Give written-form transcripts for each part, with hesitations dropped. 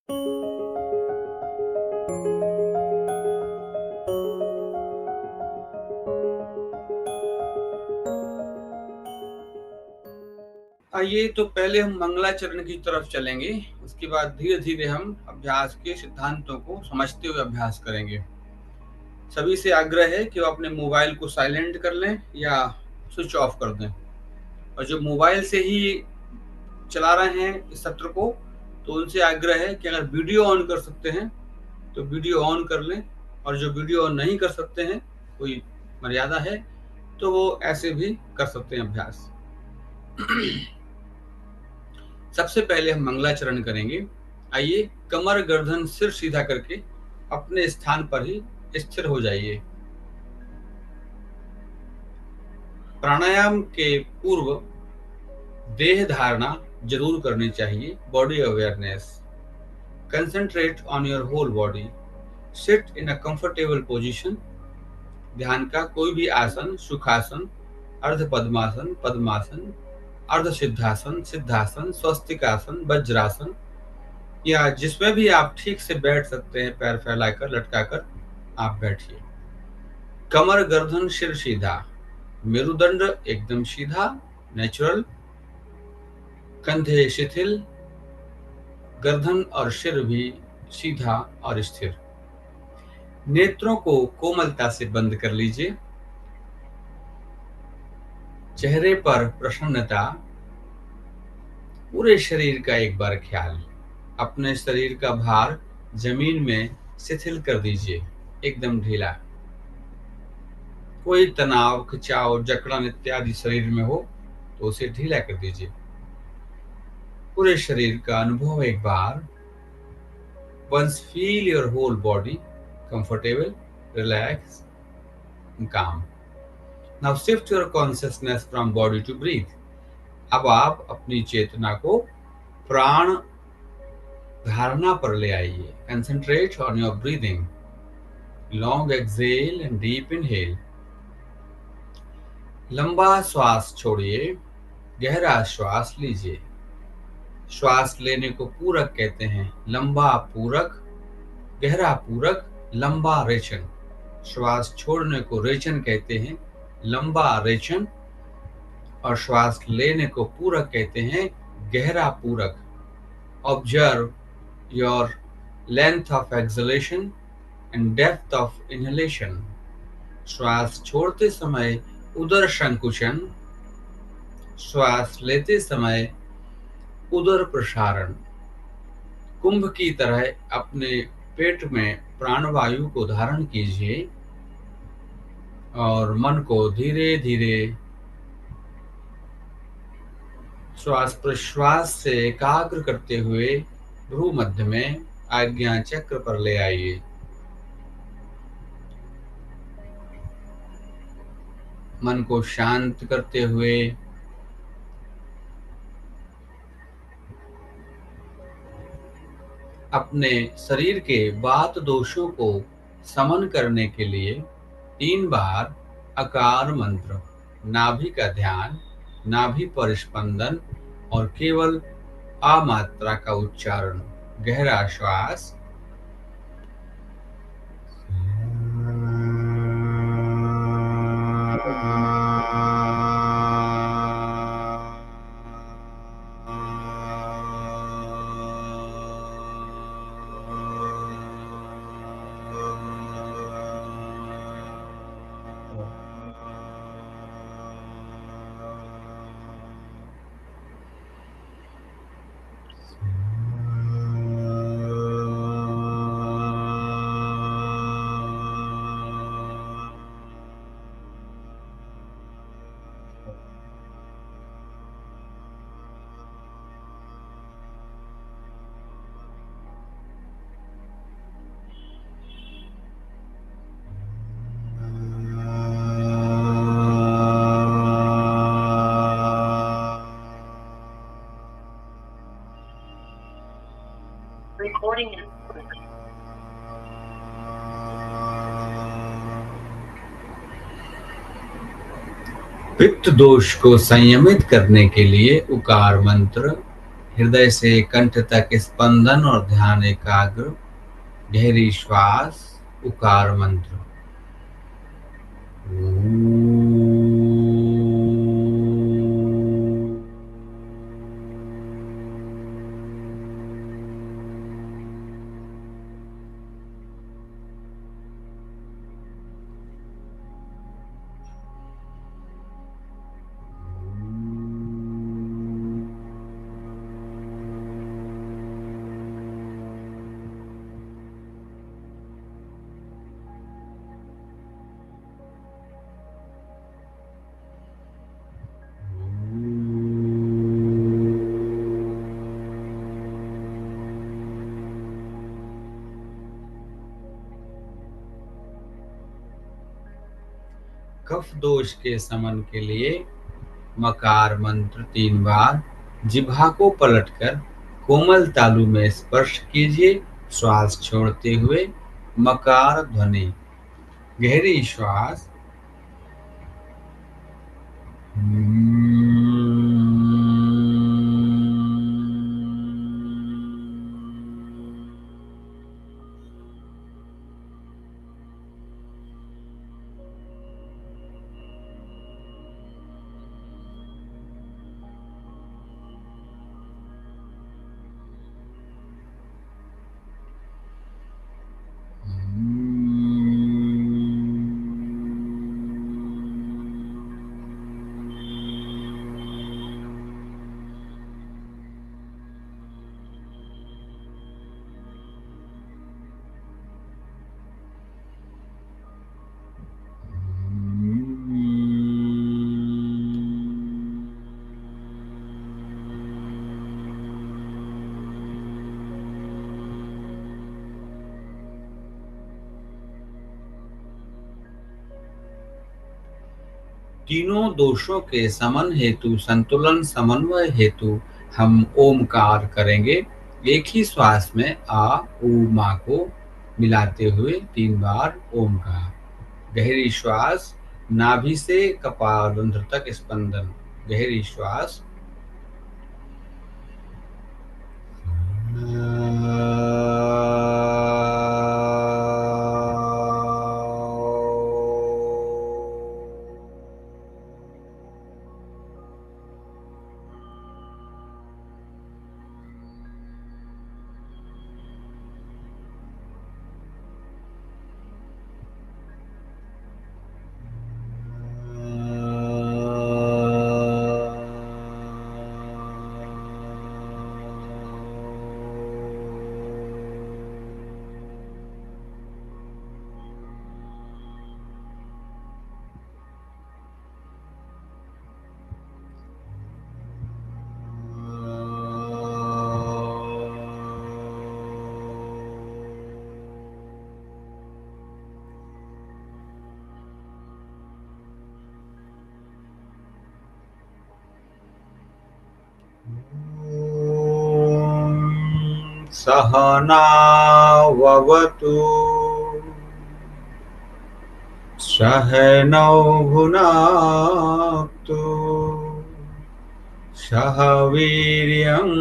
आइए तो पहले हम मंगलाचरण की तरफ चलेंगे, उसके बाद धीरे-धीरे हम अभ्यास के सिद्धांतों को समझते हुए अभ्यास करेंगे। सभी से आग्रह है कि वो अपने मोबाइल को साइलेंट कर लें या स्विच ऑफ कर दें। और जो मोबाइल से ही चला रहे हैं इस सत्र को, तो उनसे आग्रह है कि अगर वीडियो ऑन कर सकते हैं, तो वीडियो ऑन कर लें, और जो वीडियो ऑन नहीं कर सकते हैं, कोई मर्यादा है, तो वो ऐसे भी कर सकते हैं अभ्यास। सबसे पहले हम मंगलाचरण करेंगे। आइए कमर गर्दन सिर सीधा करके अपने स्थान पर ही स्थिर हो जाइए। प्राणायाम के पूर्व देह धारणा जरूर करनी चाहिए, body awareness. Concentrate on your whole body. Sit in a comfortable position. ध्यान का कोई भी आसन, सुखासन, अर्ध पद्मासन, पद्मासन, अर्ध सिद्धासन, सिद्धासन, स्वस्तिकासन, वज्रासन, या जिसमें भी आप ठीक से बैठ सकते हैं, पैर फैलाकर लटकाकर आप बैठिए। कमर गर्दन सिर सीधा, मेरुदंड एकदम सीधा, नेचुरल। कंधे शिथिल, गर्दन और सिर भी सीधा और स्थिर। नेत्रों को कोमलता से बंद कर लीजिए। चेहरे पर प्रसन्नता। पूरे शरीर का एक बार ख्याल। अपने शरीर का भार जमीन में शिथिल कर दीजिए, एकदम ढीला। कोई तनाव, खिंचाव, जकड़न इत्यादि शरीर में हो तो उसे ढीला कर दीजिए। पूरे शरीर का अनुभव एक बार। Once feel your whole body comfortable, relaxed, and calm. Now shift your consciousness from body to breathe. अब आप अपनी चेतना को प्राण धारणा पर ले आइए। Concentrate on your breathing. Long exhale and deep inhale. लंबा श्वास छोड़िए, गहरा श्वास लीजिए। श्वास लेने को पूरक कहते हैं, लंबा पूरक, गहरा पूरक, लंबा रेचन। श्वास छोड़ने को रेचन कहते हैं, लंबा रेचन। और श्वास लेने को पूरक कहते हैं, गहरा पूरक। Observe your length of acceleration and depth of inhalation. श्वास छोड़ते समय उदर संकुचन, श्वास लेते समय उदर प्रसारण। कुंभ की तरह अपने पेट में प्राणवायु को धारण कीजिए और मन को धीरे धीरे श्वास प्रश्वास से एकाग्र करते हुए भ्रू मध्य में आज्ञा चक्र पर ले आइए। मन को शांत करते हुए अपने शरीर के वात दोषों को समन करने के लिए 3 बार अकार मंत्र, नाभि का ध्यान, नाभि पर स्पंदन और केवल आ मात्रा का उच्चारण। गहरा श्वास। Recording in पित्त दोष को संयमित करने के लिए उकार मंत्र हृदय से कंठ तक स्पंदन और ध्यान एकाग्र। गहरी श्वास, उकार मंत्र। कफ दोष के शमन के लिए मकार मंत्र 3 बार। जिह्वा को पलटकर कोमल तालु में स्पर्श कीजिए। श्वास छोड़ते हुए मकार ध्वनि। गहरी श्वास। तीनों दोषों के समन हेतु, संतुलन समन्वय हेतु हम ओमकार करेंगे। एक ही श्वास में आ उ मा को मिलाते हुए 3 बार ओमकार। गहरी श्वास, नाभि से कपालरंध्र तक स्पंदन। गहरी श्वास। सहनाववतु सहनौ भुनाक्तु सह वीर्यं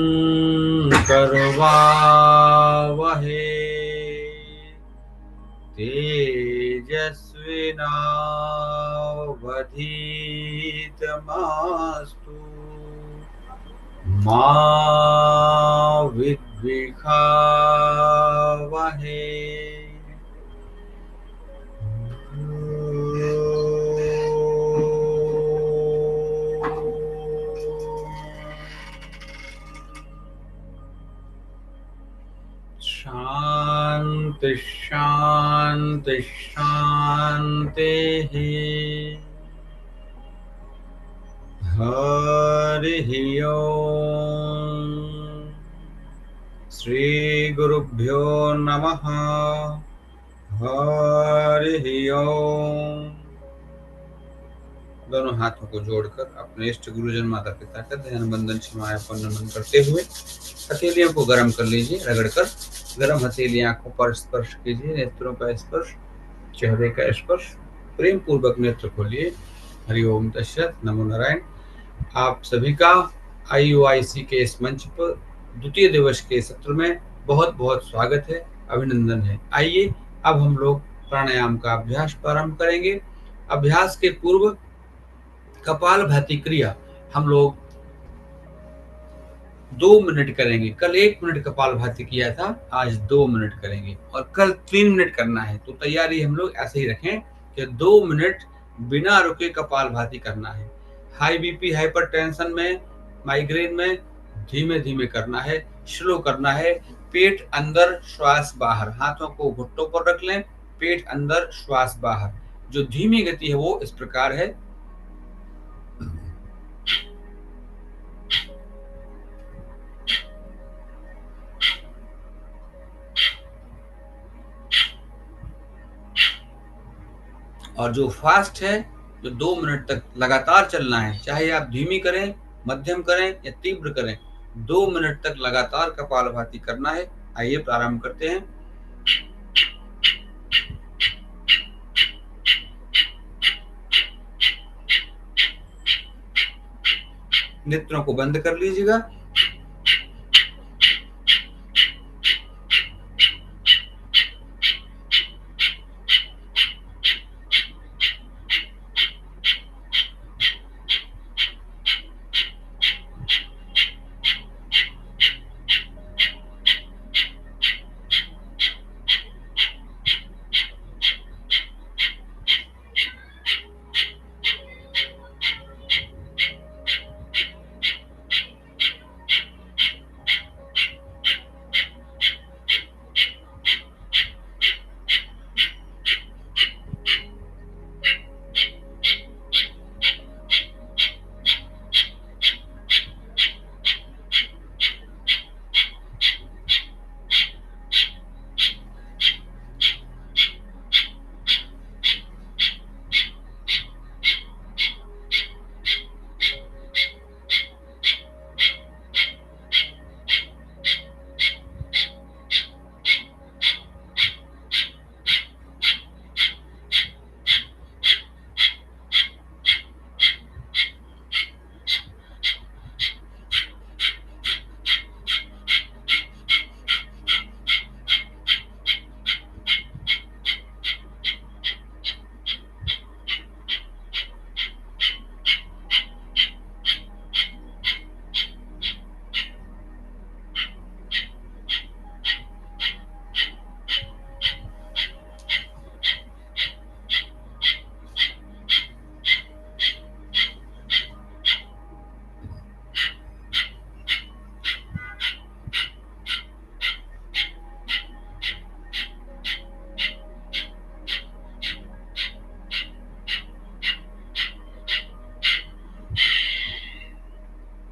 करवावहै तेजस्विनावधीतमस्तु मा विद्विषावहै। शांति शांति शांति। हरिः ओम्। श्री गुरुभ्यो नमः। हरिः ओम्। दोनों हाथों को जोड़कर अपने इष्ट गुरुजन माता पिता का ध्यान बंदन क्षमायापन नमन करते हुए हथेलियों को गर्म कर लीजिए। रगड़कर गर्म हथेली आंखों पर स्पर्श कीजिए। नेत्रों का स्पर्श, चेहरे का स्पर्श। प्रेम पूर्वक नेत्र खोलिए। हरि ओम तत्सत। नमो नारायण। आप सभी का IUIC के इस मंच पर द्वितीय दिवस के सत्र में बहुत बहुत स्वागत है, अभिनंदन है। आइए अब हम लोग प्राणायाम का अभ्यास प्रारंभ करेंगे। अभ्यास के पूर्व कपालभाति क्रिया हम लोग 2 मिनट करेंगे। कल 1 मिनट कपालभाति किया था, आज 2 मिनट करेंगे और कल 3 मिनट करना है। तो तैयारी हम लोग ऐसे ही रखें कि 2 मिनट बिना रुके कपालभाति करना है। हाई बीपी, हाइपरटेंशन में, माइग्रेन में धीमे-धीमे करना है, स्लो करना है। पेट अंदर, श्वास बाहर। हाथों को घुटनों पर रख लें, पेट अंदर, श्वास बाहर। जो धीमी गति है वो इस प्रकार है। और जो फास्ट है, जो 2 मिनट तक लगातार चलना है, चाहे आप धीमी करें, मध्यम करें या तीव्र करें, 2 मिनट तक लगातार कपालभाति करना है। आइए प्रारंभ करते हैं। नेत्रों को बंद कर लीजिएगा।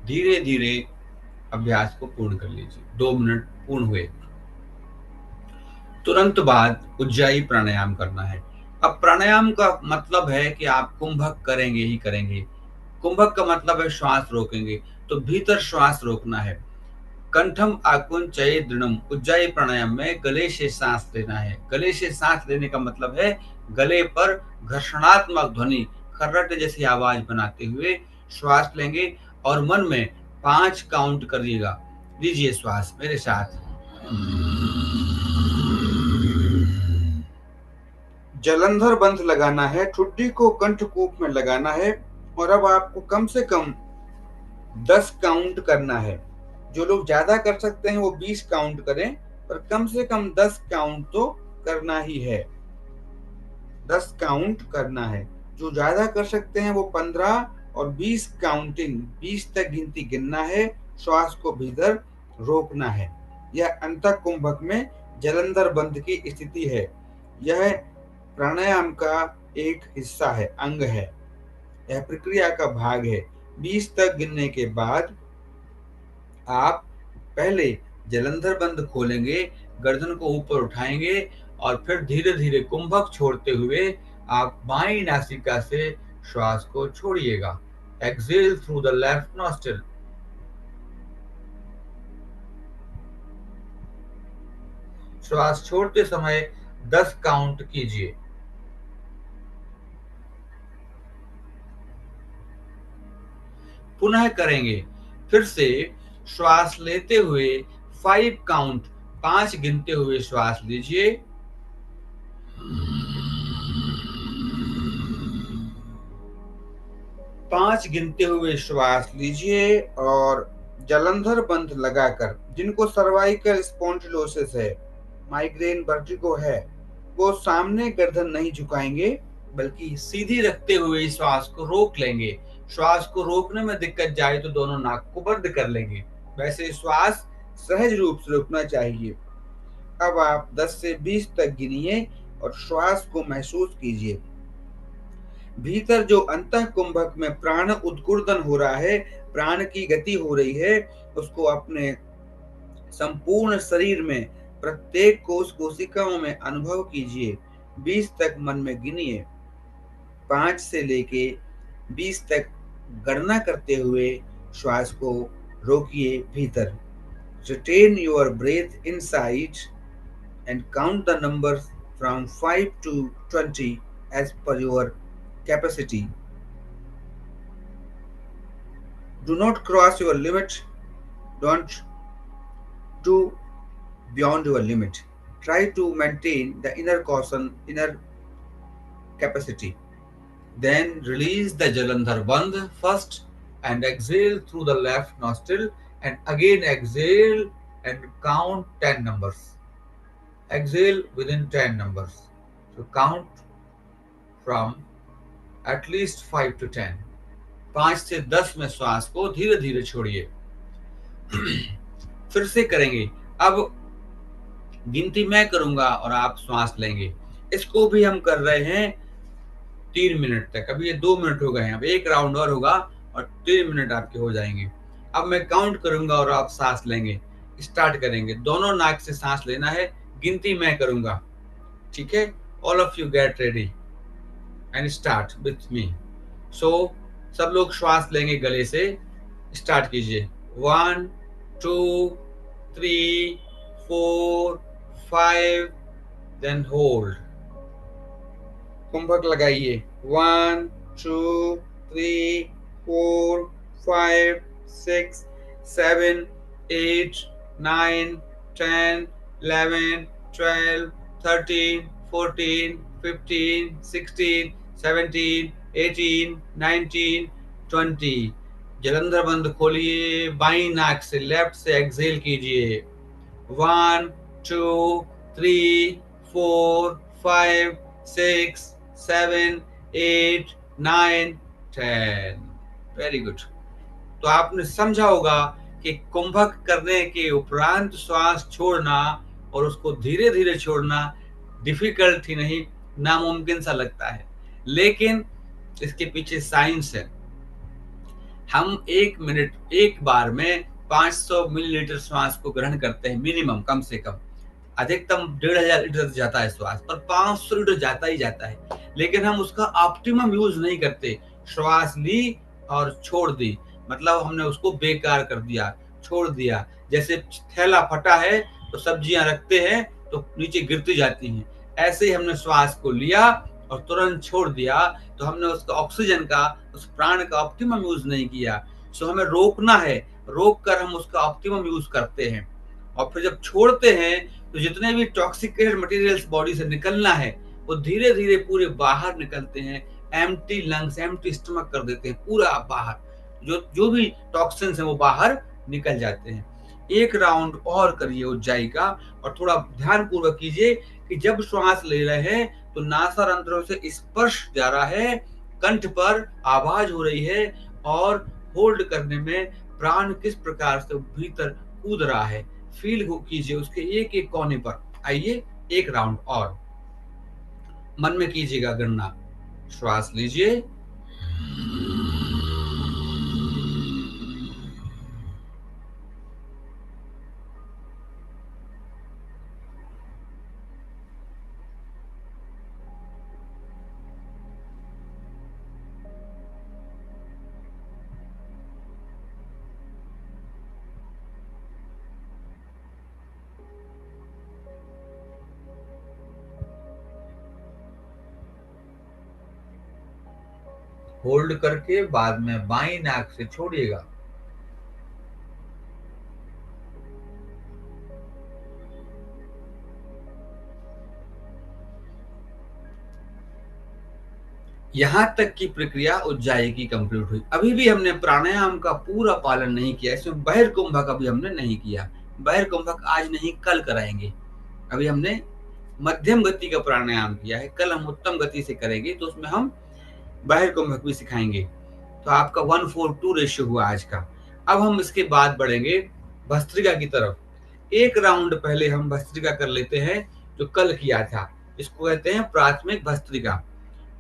धीरे धीरे अभ्यास को पूर्ण कर लीजिए। 2 मिनट पूर्ण हुए, तुरंत बाद उज्जाई प्राणायाम करना है। अब प्राणायाम का मतलब है कि आप कुंभक करेंगे ही करेंगे। कुंभक का मतलब है श्वास रोकेंगे, तो भीतर श्वास रोकना है। कंठम आकुंचय दृढ़म, उज्जाई प्राणायाम में गले से सांस लेना है। गले से सांस लेने का मतलब है गले पर घर्षणात्मक ध्वनि, खर्रट जैसी आवाज बनाते हुए श्वास लेंगे और मन में 5 काउंट करिएगा। लीजिए श्वास मेरे साथ। जलंधर बंध लगाना है, ठुड्डी को कंठकूप में लगाना है और अब आपको कम से कम 10 काउंट करना है। जो लोग ज्यादा कर सकते हैं वो 20 काउंट करें, पर कम से कम 10 काउंट तो करना ही है। 10 काउंट करना है। जो ज्यादा कर सकते हैं वो 15 और 20 काउंटिंग, 20 तक गिनती गिनना है। श्वास को भीतर रोकना है। यह अंतः कुंभक में जलंधर बंध की स्थिति है। यह प्राणायाम का एक हिस्सा है, अंग है। यह प्रक्रिया का भाग है। 20 तक गिनने के बाद आप पहले जलंधर बंध खोलेंगे, गर्दन को ऊपर उठाएंगे और फिर धीरे धीरे कुंभक छोड़ते हुए आप बाईं नासिका से श्वास को छोड़िएगा। Exhale through the left nostril. श्वास छोड़ते समय 10 काउंट कीजिए। पुनः करेंगे। फिर से श्वास लेते हुए 5 काउंट, 5 गिनते हुए श्वास लीजिए। पांच गिनते हुए श्वास लीजिए और जलंधर बंद लगाकर, जिनको सर्वाइकल स्पॉन्डिलोसिस है, माइग्रेन, वर्टिगो है, वो सामने गर्दन नहीं झुकाएंगे बल्कि सीधी रखते हुए श्वास को रोक लेंगे। श्वास को रोकने में दिक्कत जाए तो दोनों नाक को बंद कर लेंगे। वैसे श्वास सहज रूप से रुकना चाहिए। अब आप 10 से 20 तक गिनिए और श्वास को महसूस कीजिए। भीतर जो अंतः कुंभक में प्राण उद्गुर्दन हो रहा है, प्राण की गति हो रही है, उसको अपने संपूर्ण शरीर में प्रत्येक कोश कोशिकाओं में अनुभव कीजिए। 20 तक मन में गिनिए। 5 से लेके 20 तक गणना करते हुए श्वास को रोकिए भीतर। Retain your breath inside and count the numbers from 5 to 20 as per your capacity. Do not cross your limit. Don't do beyond your limit. Try to maintain the inner caution, inner capacity. Then release the Jalandhar Bandh first and exhale through the left nostril and again exhale and count 10 numbers. Exhale within 10 numbers. So count from at least 5 to 10. 5 से 10 में श्वास को धीरे धीरे छोड़िए। फिर से करेंगे। अब गिनती मैं करूंगा और आप श्वास लेंगे। इसको भी हम कर रहे हैं 3 मिनट तक। अभी ये 2 मिनट हो गए हैं। अब एक राउंड और होगा और 3 मिनट आपके हो जाएंगे। अब मैं काउंट करूंगा और आप सांस लेंगे। स्टार्ट करेंगे। दोनों नाक से सांस लेना है। गिनती मैं करूंगा, ठीक है? All of you get ready and start with me. So सब लोग श्वास लेंगे गले से। स्टार्ट कीजिए। 1 2 3 4 5, देन होल्ड। कुंभक लगाइए। 1 2 3 4 5 6 7 8 9 10 11 12 13 14 15 16 17 18 19 20। जलंधर बंद खोलिए। बाईं नाक से लेफ्ट से एक्सहेल कीजिए। 1 2 3 4 5 6 7 8 9 10। Very good. तो आपने समझा होगा कि कुंभक करने के उपरांत श्वास छोड़ना और उसको धीरे धीरे छोड़ना डिफिकल्ट ही नहीं, नामुमकिन सा लगता है, लेकिन इसके पीछे साइंस है। हम 1 मिनट एक बार में 500 मिलीलीटर श्वास को ग्रहण करते हैं मिनिमम, कम से कम। अधिकतम 1500 लीटर जाता है श्वास, पर 500 लीटर जाता ही जाता है। लेकिन हम उसका ऑप्टिमम यूज नहीं करते। श्वास ली और छोड़ दी, मतलब हमने उसको बेकार कर दिया, छोड़ दिया। जैसे थैला फटा है तो सब्जियां रखते हैं तो नीचे गिरती जाती हैं, ऐसे ही हमने श्वास को लिया और तुरंत छोड़ दिया तो हमने उसका ऑक्सीजन का, उस प्राण का ऑप्टिमम यूज नहीं किया। सो हमें रोकना है, रोक कर हम उसका ऑप्टिमम यूज करते हैं। और फिर जब छोड़ते हैं तो जितने भी टॉक्सिकेटेड मटेरियल्स बॉडी से निकलना है वो धीरे धीरे पूरे बाहर निकलते हैं। एम्प्टी लंग्स, एम्प्टी स्टमक कर देते हैं पूरा बाहर। जो जो भी टॉक्सिन्स हैं वो बाहर निकल जाते हैं। एक राउंड और करिए ऊंचाई का और थोड़ा ध्यान पूर्वक कीजिए कि जब श्वास ले रहे हैं तो नासारंध्रों से स्पर्श जा रहा है, कंठ पर आवाज हो रही है और होल्ड करने में प्राण किस प्रकार से भीतर कूद रहा है, फील कीजिए उसके एक एक कोने पर। आइए एक राउंड और मन में कीजिएगा गणना। श्वास लीजिए। होल्ड करके बाद में बाईं नाक से छोड़िएगा। यहां तक की प्रक्रिया उज्जाई की कंप्लीट हुई। अभी भी हमने प्राणायाम का पूरा पालन नहीं किया, इसमें बहिर्कुंभक अभी हमने नहीं किया। बहिर्कुंभक आज नहीं, कल कराएंगे। अभी हमने मध्यम गति का प्राणायाम किया है, कल हम उत्तम गति से करेंगे, तो उसमें हम बहिर्कुंभक भी सिखाएंगे। तो आपका 1:4 रेशियो हुआ आज का। अब हम इसके बाद बढ़ेंगे भस्त्रिका की तरफ। एक राउंड पहले हम भस्त्रिका कर लेते हैं, जो कल किया था। इसको कहते हैं प्राथमिक भस्त्रिका।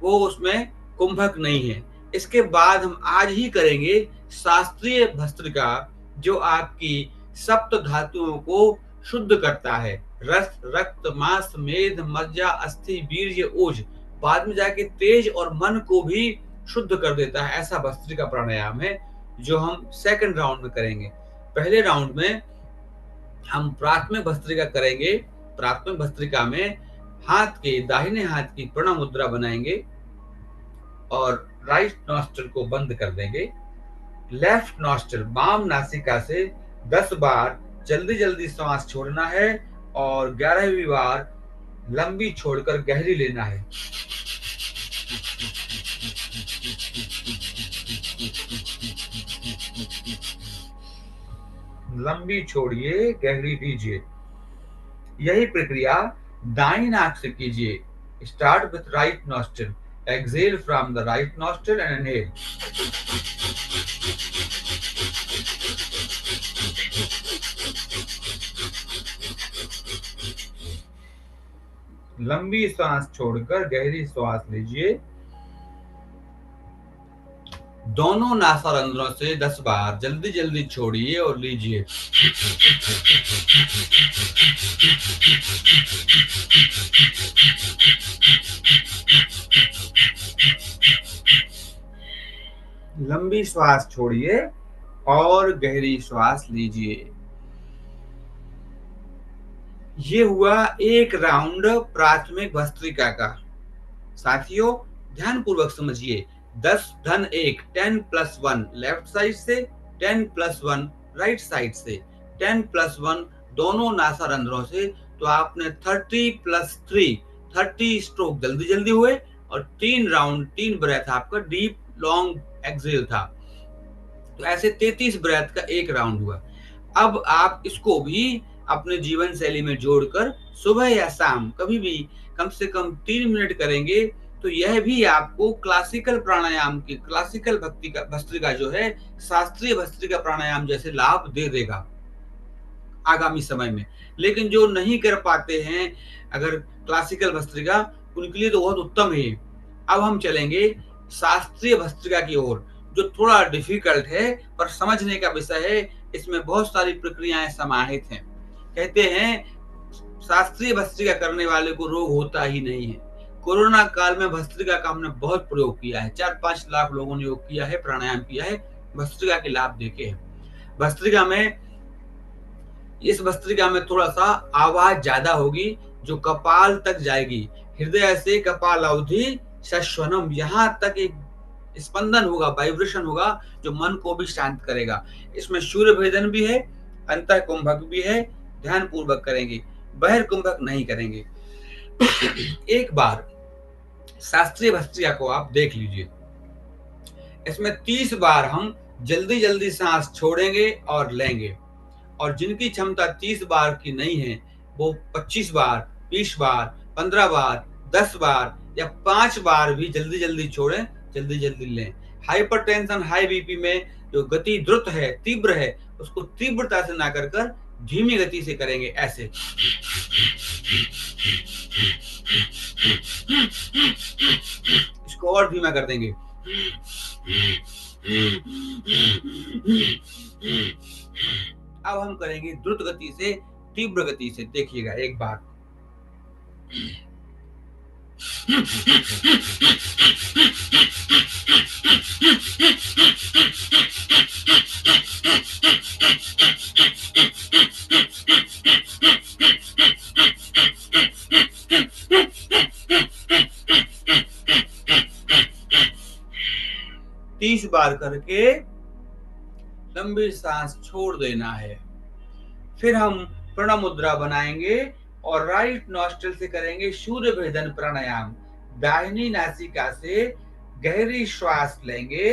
वो उसमें कुंभक नहीं है। इसके बाद हम आज ही करेंगे शास्त्रीय भस्त्रिका, जो आपकी सप्त धातुओं को शुद्ध करता है। रस, रक्त, मांस, मेद, मज्जा, अस्थि, वीर्य, ओज, बाद में जाके तेज और मन को भी शुद्ध कर देता है। ऐसा भस्त्रिका प्राणायाम है जो हम सेकंड राउंड में करेंगे। पहले राउंड में हम प्राथमिक भस्त्रिका करेंगे। प्राथमिक भस्त्रिका में दाहिने हाथ की प्रणव मुद्रा बनाएंगे और राइट नॉस्ट्रल को बंद कर देंगे। लेफ्ट नॉस्ट्रल, बाम नासिका से 10 बार जल्दी जल्दी सांस छोड़ना है और 11वीं बार लंबी छोड़कर गहरी लेना है। लंबी छोड़िए, गहरी लीजिए। यही प्रक्रिया दाईं नाक से कीजिए। Start with right nostril, exhale from the right nostril and inhale. लंबी सांस छोड़कर गहरी सांस लीजिए। दोनों नासारंध्रों से 10 बार जल्दी जल्दी छोड़िए और लीजिए। लंबी श्वास छोड़िए और गहरी श्वास लीजिए। ये हुआ एक राउंड प्राथमिक भस्त्रिका का। साथियों ध्यान पूर्वक समझिए। 10 धन 1, 10 + 1 लेफ्ट साइड से, 10 + 1 राइट साइड से, 10 + 1 दोनों नासारंध्रों से। तो आपने 30 + 3 30 स्ट्रोक जल्दी जल्दी हुए और 3 राउंड 3 ब्रेथ आपका डीप लॉन्ग एक्सहेल था। तो ऐसे 33 ब्रेथ का एक राउंड हुआ। अब आप इसको भी अपने जीवन शैली में जोड़कर सुबह या शाम कभी भी कम से कम 3 मिनट करेंगे, तो यह भी आपको क्लासिकल प्राणायाम की, क्लासिकल भस्त्रिका जो है, शास्त्रीय भस्त्रिका प्राणायाम जैसे लाभ दे देगा आगामी समय में। लेकिन जो नहीं कर पाते हैं अगर क्लासिकल भस्त्रिका, उनके लिए तो बहुत उत्तम है। अब हम चलेंगे शास्त्रीय भस्त्रिका की ओर, जो थोड़ा डिफिकल्ट है पर समझने का विषय है। इसमें बहुत सारी प्रक्रियाएं समाहित हैं। कहते हैं शास्त्रीय भस्त्रिका करने वाले को रोग होता ही नहीं है। कोरोना काल में भस्त्रिका का हमने बहुत प्रयोग किया है। 4-5 लाख लोगों ने योग किया है, प्राणायाम किया है, भस्त्रिका के लाभ देखे हैं। भस्त्रिका में, इस भस्त्रिका में थोड़ा सा आवाज ज्यादा होगी, जो कपाल तक जाएगी। हृदय से कपाल अवधि सश्वनम, यहाँ तक एक स्पंदन होगा, वाइब्रेशन होगा, जो मन को भी शांत करेगा। इसमें सूर्य भेदन भी है, अंतः कुंभक भी है। ध्यान पूर्वक करेंगे, बहिर्कुंभक नहीं करेंगे। एक बार शास्त्रीय भस्त्रिका को आप देख लीजिए। इसमें 30 बार हम जल्दी जल्दी सांस छोड़ेंगे और लेंगे, और जिनकी क्षमता 30 बार की नहीं है वो 25 बार, 20 बार, 15 बार, 10 बार या 5 बार भी जल्दी जल्दी छोड़ें, जल्दी जल्दी लें। हाइपरटेंशन, हाई बीपी में जो गति द्रुत है, तीव्र है, उसको तीव्रता से ना कर धीमी गति से करेंगे। ऐसे इसको और धीमा कर देंगे। अब हम करेंगे द्रुत गति से, तीव्र गति से। देखिएगा एक बार। तीस बार करके लंबी सांस छोड़ देना है। फिर हम प्रणव मुद्रा बनाएंगे और राइट नॉस्ट्रल से करेंगे सूर्य भेदन प्राणायाम। दाहिनी नासिका से गहरी श्वास लेंगे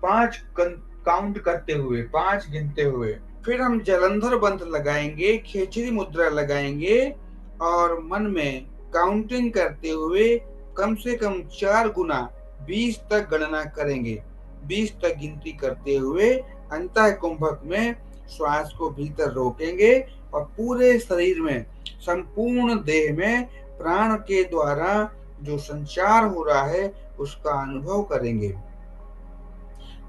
5 काउंट करते हुए, 5 गिनते हुए। फिर हम जलंधर बंध लगाएंगे, खेचरी मुद्रा लगाएंगे और मन में काउंटिंग करते हुए कम से कम 4 गुना 20 तक गणना करेंगे। 20 तक गिनती करते हुए अंतः कुंभक में श्वास को भीतर रोकेंगे और पूरे शरीर में, संपूर्ण देह में प्राण के द्वारा जो संचार हो रहा है उसका अनुभव करेंगे।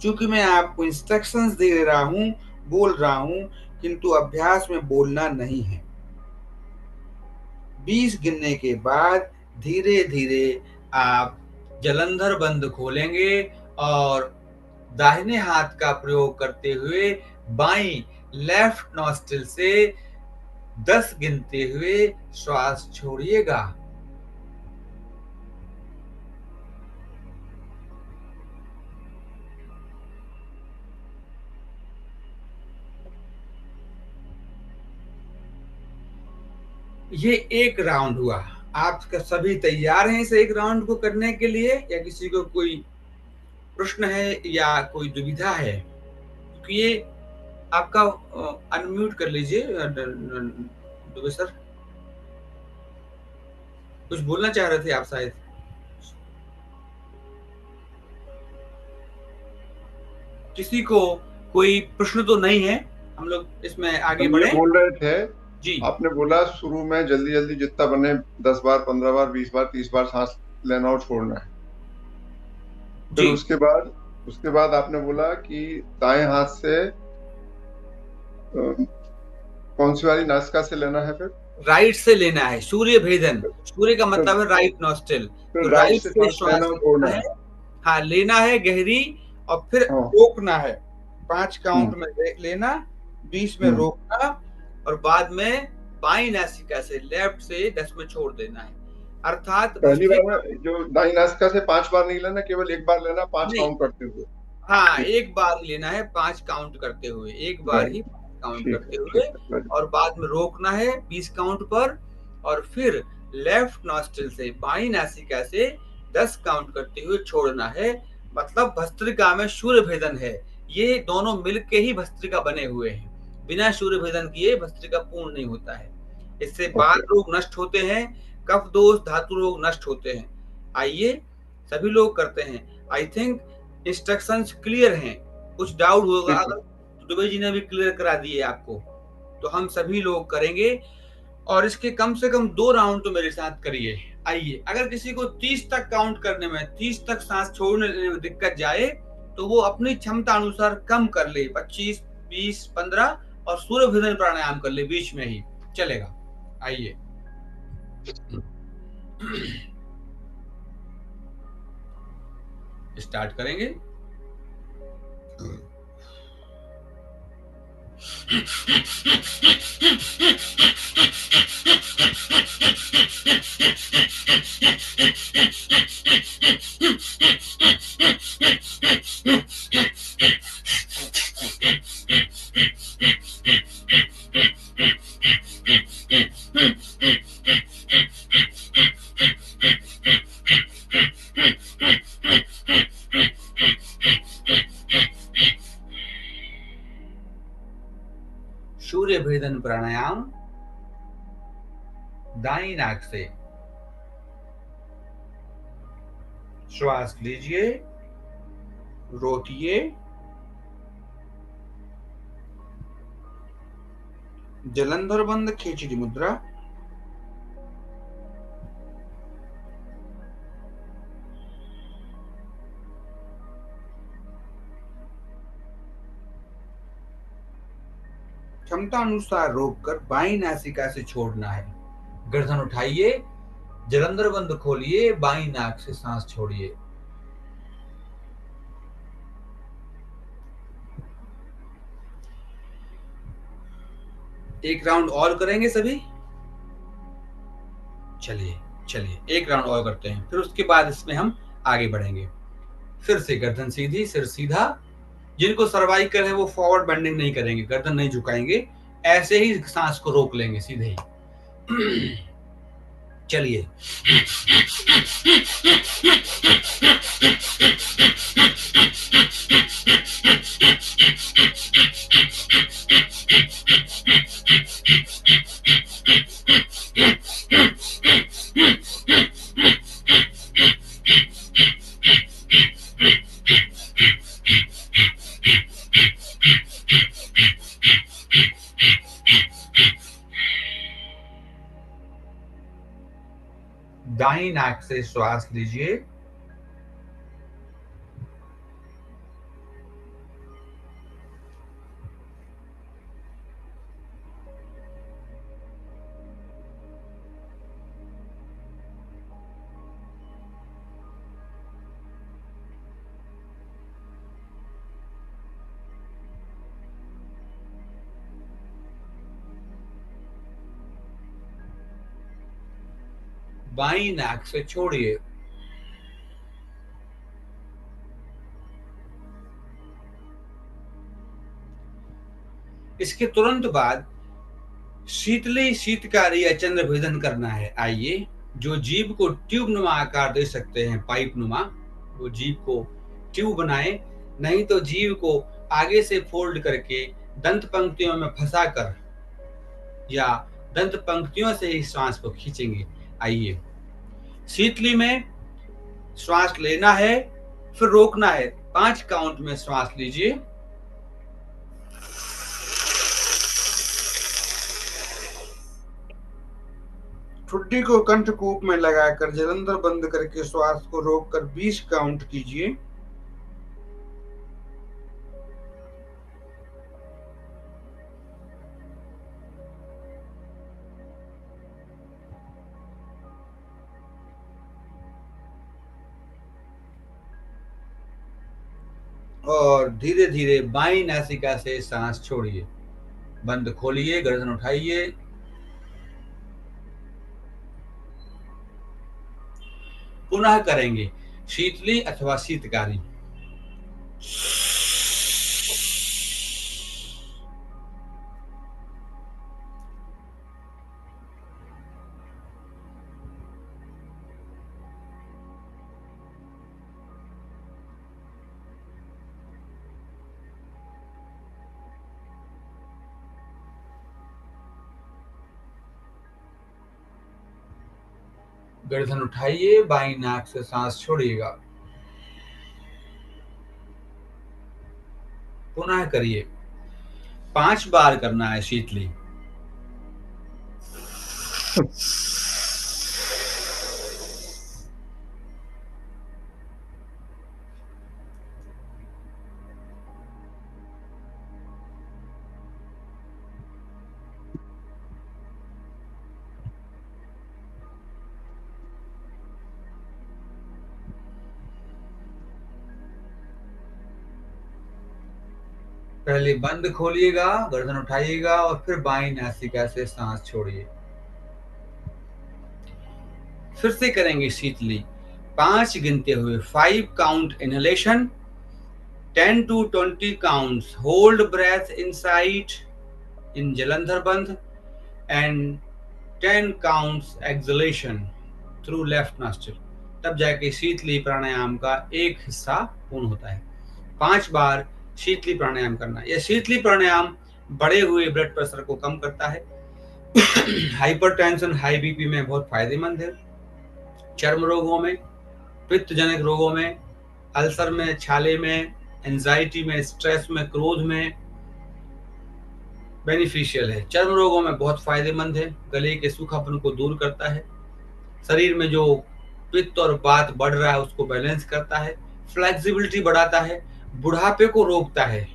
चूंकि मैं आपको इंस्ट्रक्शंस दे रहा हूं, बोल रहा हूं, किंतु अभ्यास में बोलना नहीं है। 20 गिनने के बाद धीरे धीरे आप जलंधर बंद खोलेंगे और दाहिने हाथ का प्रयोग करते हुए बाईं लेफ्ट नॉस्ट्रिल से 10 गिनते हुए श्वास छोड़िएगा। ये एक राउंड हुआ। आप सभी तैयार हैं इस एक राउंड को करने के लिए, या किसी को कोई प्रश्न है या कोई दुविधा है? क्योंकि ये आपका अनम्यूट कर लीजिए दुबे सर, कुछ बोलना चाह रहे थे आप शायद। किसी को कोई प्रश्न तो नहीं है, हम लोग इसमें आगे बढ़े। बोल रहे थे जी, आपने बोला शुरू में जल्दी जल्दी जितना बने 10 बार 15 बार 20 बार 30 बार सांस लेना और छोड़ना है। फिर जी, उसके बाद आपने बोला कि दाएं हाथ से कौन सी वाली नासिका से लेना है? फिर राइट से लेना है। सूर्य भेदन, सूर्य का मतलब है राइट नॉस्ट्रिल, तो राइट से श्वास लेना है। हाँ, लेना है गहरी और फिर रोकना है। 5 काउंट में लेना, 20 में रोकना और बाद में बाईं नासिका से लेफ्ट से 10 में छोड़ देना है। अर्थात पहली बार में जो दाईं नासिका से 5 बार नहीं लेना, केवल एक बार लेना 5 काउंट करते हुए। हाँ, एक बार लेना है 5 काउंट करते हुए, एक बार ही काउंट करते हुए और बाद में रोकना है 20 काउंट पर और फिर लेफ्ट नॉस्ट्रिल से बाईं नासिका से 10 काउंट करते हुए छोड़ना है। मतलब भस्त्रिका में सूर्य भेदन है। ये दोनों मिलके ही भस्त्रिका बने हुए हैं। बिना सूर्य भेदन किए भस्त्रिका पूर्ण नहीं होता है। इससे बाल रोग नष्ट होते हैं, कफ दोष धातु रोग नष्ट होते हैं। आइए सभी लोग करते हैं। आई थिंक इंस्ट्रक्शंस क्लियर हैं। कुछ डाउट होगा अगर तो दुबे जी ने भी क्लियर करा दिए आपको, तो हम सभी लोग करेंगे और इसके कम से कम 2 राउंड तो मेरे साथ करिए। आइए, अगर किसी को 30 तक काउंट करने में, 30 तक सांस छोड़ने में दिक्कत जाए तो वो अपनी क्षमता अनुसार कम कर ले, 25, 20, 15 और सूर्य भेदन प्राणायाम कर ले, बीच में ही चलेगा। आइए स्टार्ट करेंगे। सूर्य भेदन प्राणायाम दाईं नाक से श्वास लीजिए, रोकिए, जलंधर बंद खेचरी मुद्रा, क्षमता अनुसार रोककर बाईं नासिका से छोड़ना है। गर्दन उठाइए, जलंधर बंद खोलिए, बाईं नाक से सांस छोड़िए। एक राउंड और करेंगे सभी। चलिए एक राउंड और करते हैं, फिर उसके बाद इसमें हम आगे बढ़ेंगे। फिर से गर्दन सीधी, सिर सीधा। जिनको सर्वाइकल है वो फॉरवर्ड बेंडिंग नहीं करेंगे, गर्दन नहीं झुकाएंगे, ऐसे ही सांस को रोक लेंगे सीधे ही। चलिए दाहिनी नाक से श्वास लीजिए, बाईं नाक से छोड़िए। इसके तुरंत बाद शीतली शीतकारी या चंद्र भेदन करना है। आइए, जो जीभ को ट्यूब नुमा आकार दे सकते हैं, पाइप नुमा, वो जीभ को ट्यूब बनाए, नहीं तो जीभ को आगे से फोल्ड करके दंत पंक्तियों में फंसाकर या दंत पंक्तियों से ही श्वास को खींचेंगे। आइए, शीतली में श्वास लेना है, फिर रोकना है। 5 काउंट में श्वास लीजिए, ठुड्डी को कंठकूप में लगाकर जलंधर बंद करके श्वास को रोककर 20 काउंट कीजिए। और धीरे धीरे बाईं नासिका से सांस छोड़िए, बंद खोलिए, गर्दन उठाइए। पुनः करेंगे शीतली अथवा शीतकारी। गर्दन उठाइए, बाईं नाक से सांस छोड़िएगा। पुनः करिए, 5 बार करना है शीतली। पहले बंद खोलिएगा, गर्दन उठाइएगा और फिर बाईं नासिका से सांस छोड़िए। फिर से करेंगे शीतली, 5 गिनते हुए। 5 count inhalation, 10 to 20 counts hold breath inside in Jalandhar bandh, and 10 counts exhalation through left nostril. तब जाके शीतली प्राणायाम का एक हिस्सा पूर्ण होता है। 5 बार शीतली प्राणायाम करना। यह शीतली प्राणायाम बढ़े हुए ब्लड प्रेशर को कम करता है, हाइपरटेंशन, हाई बीपी में बहुत फायदेमंद है, चर्म रोगों में, पित्त जनित रोगों में, अल्सर में, छाले में, एंजाइटी में, स्ट्रेस में, क्रोध में बेनिफिशियल है। चर्म रोगों में बहुत फायदेमंद है, गले के सूखापन को दूर करता है, शरीर में जो पित्त और वात बढ़ रहा है उसको बैलेंस करता है, फ्लेक्सिबिलिटी बढ़ाता है, बुढ़ापे को रोकता है,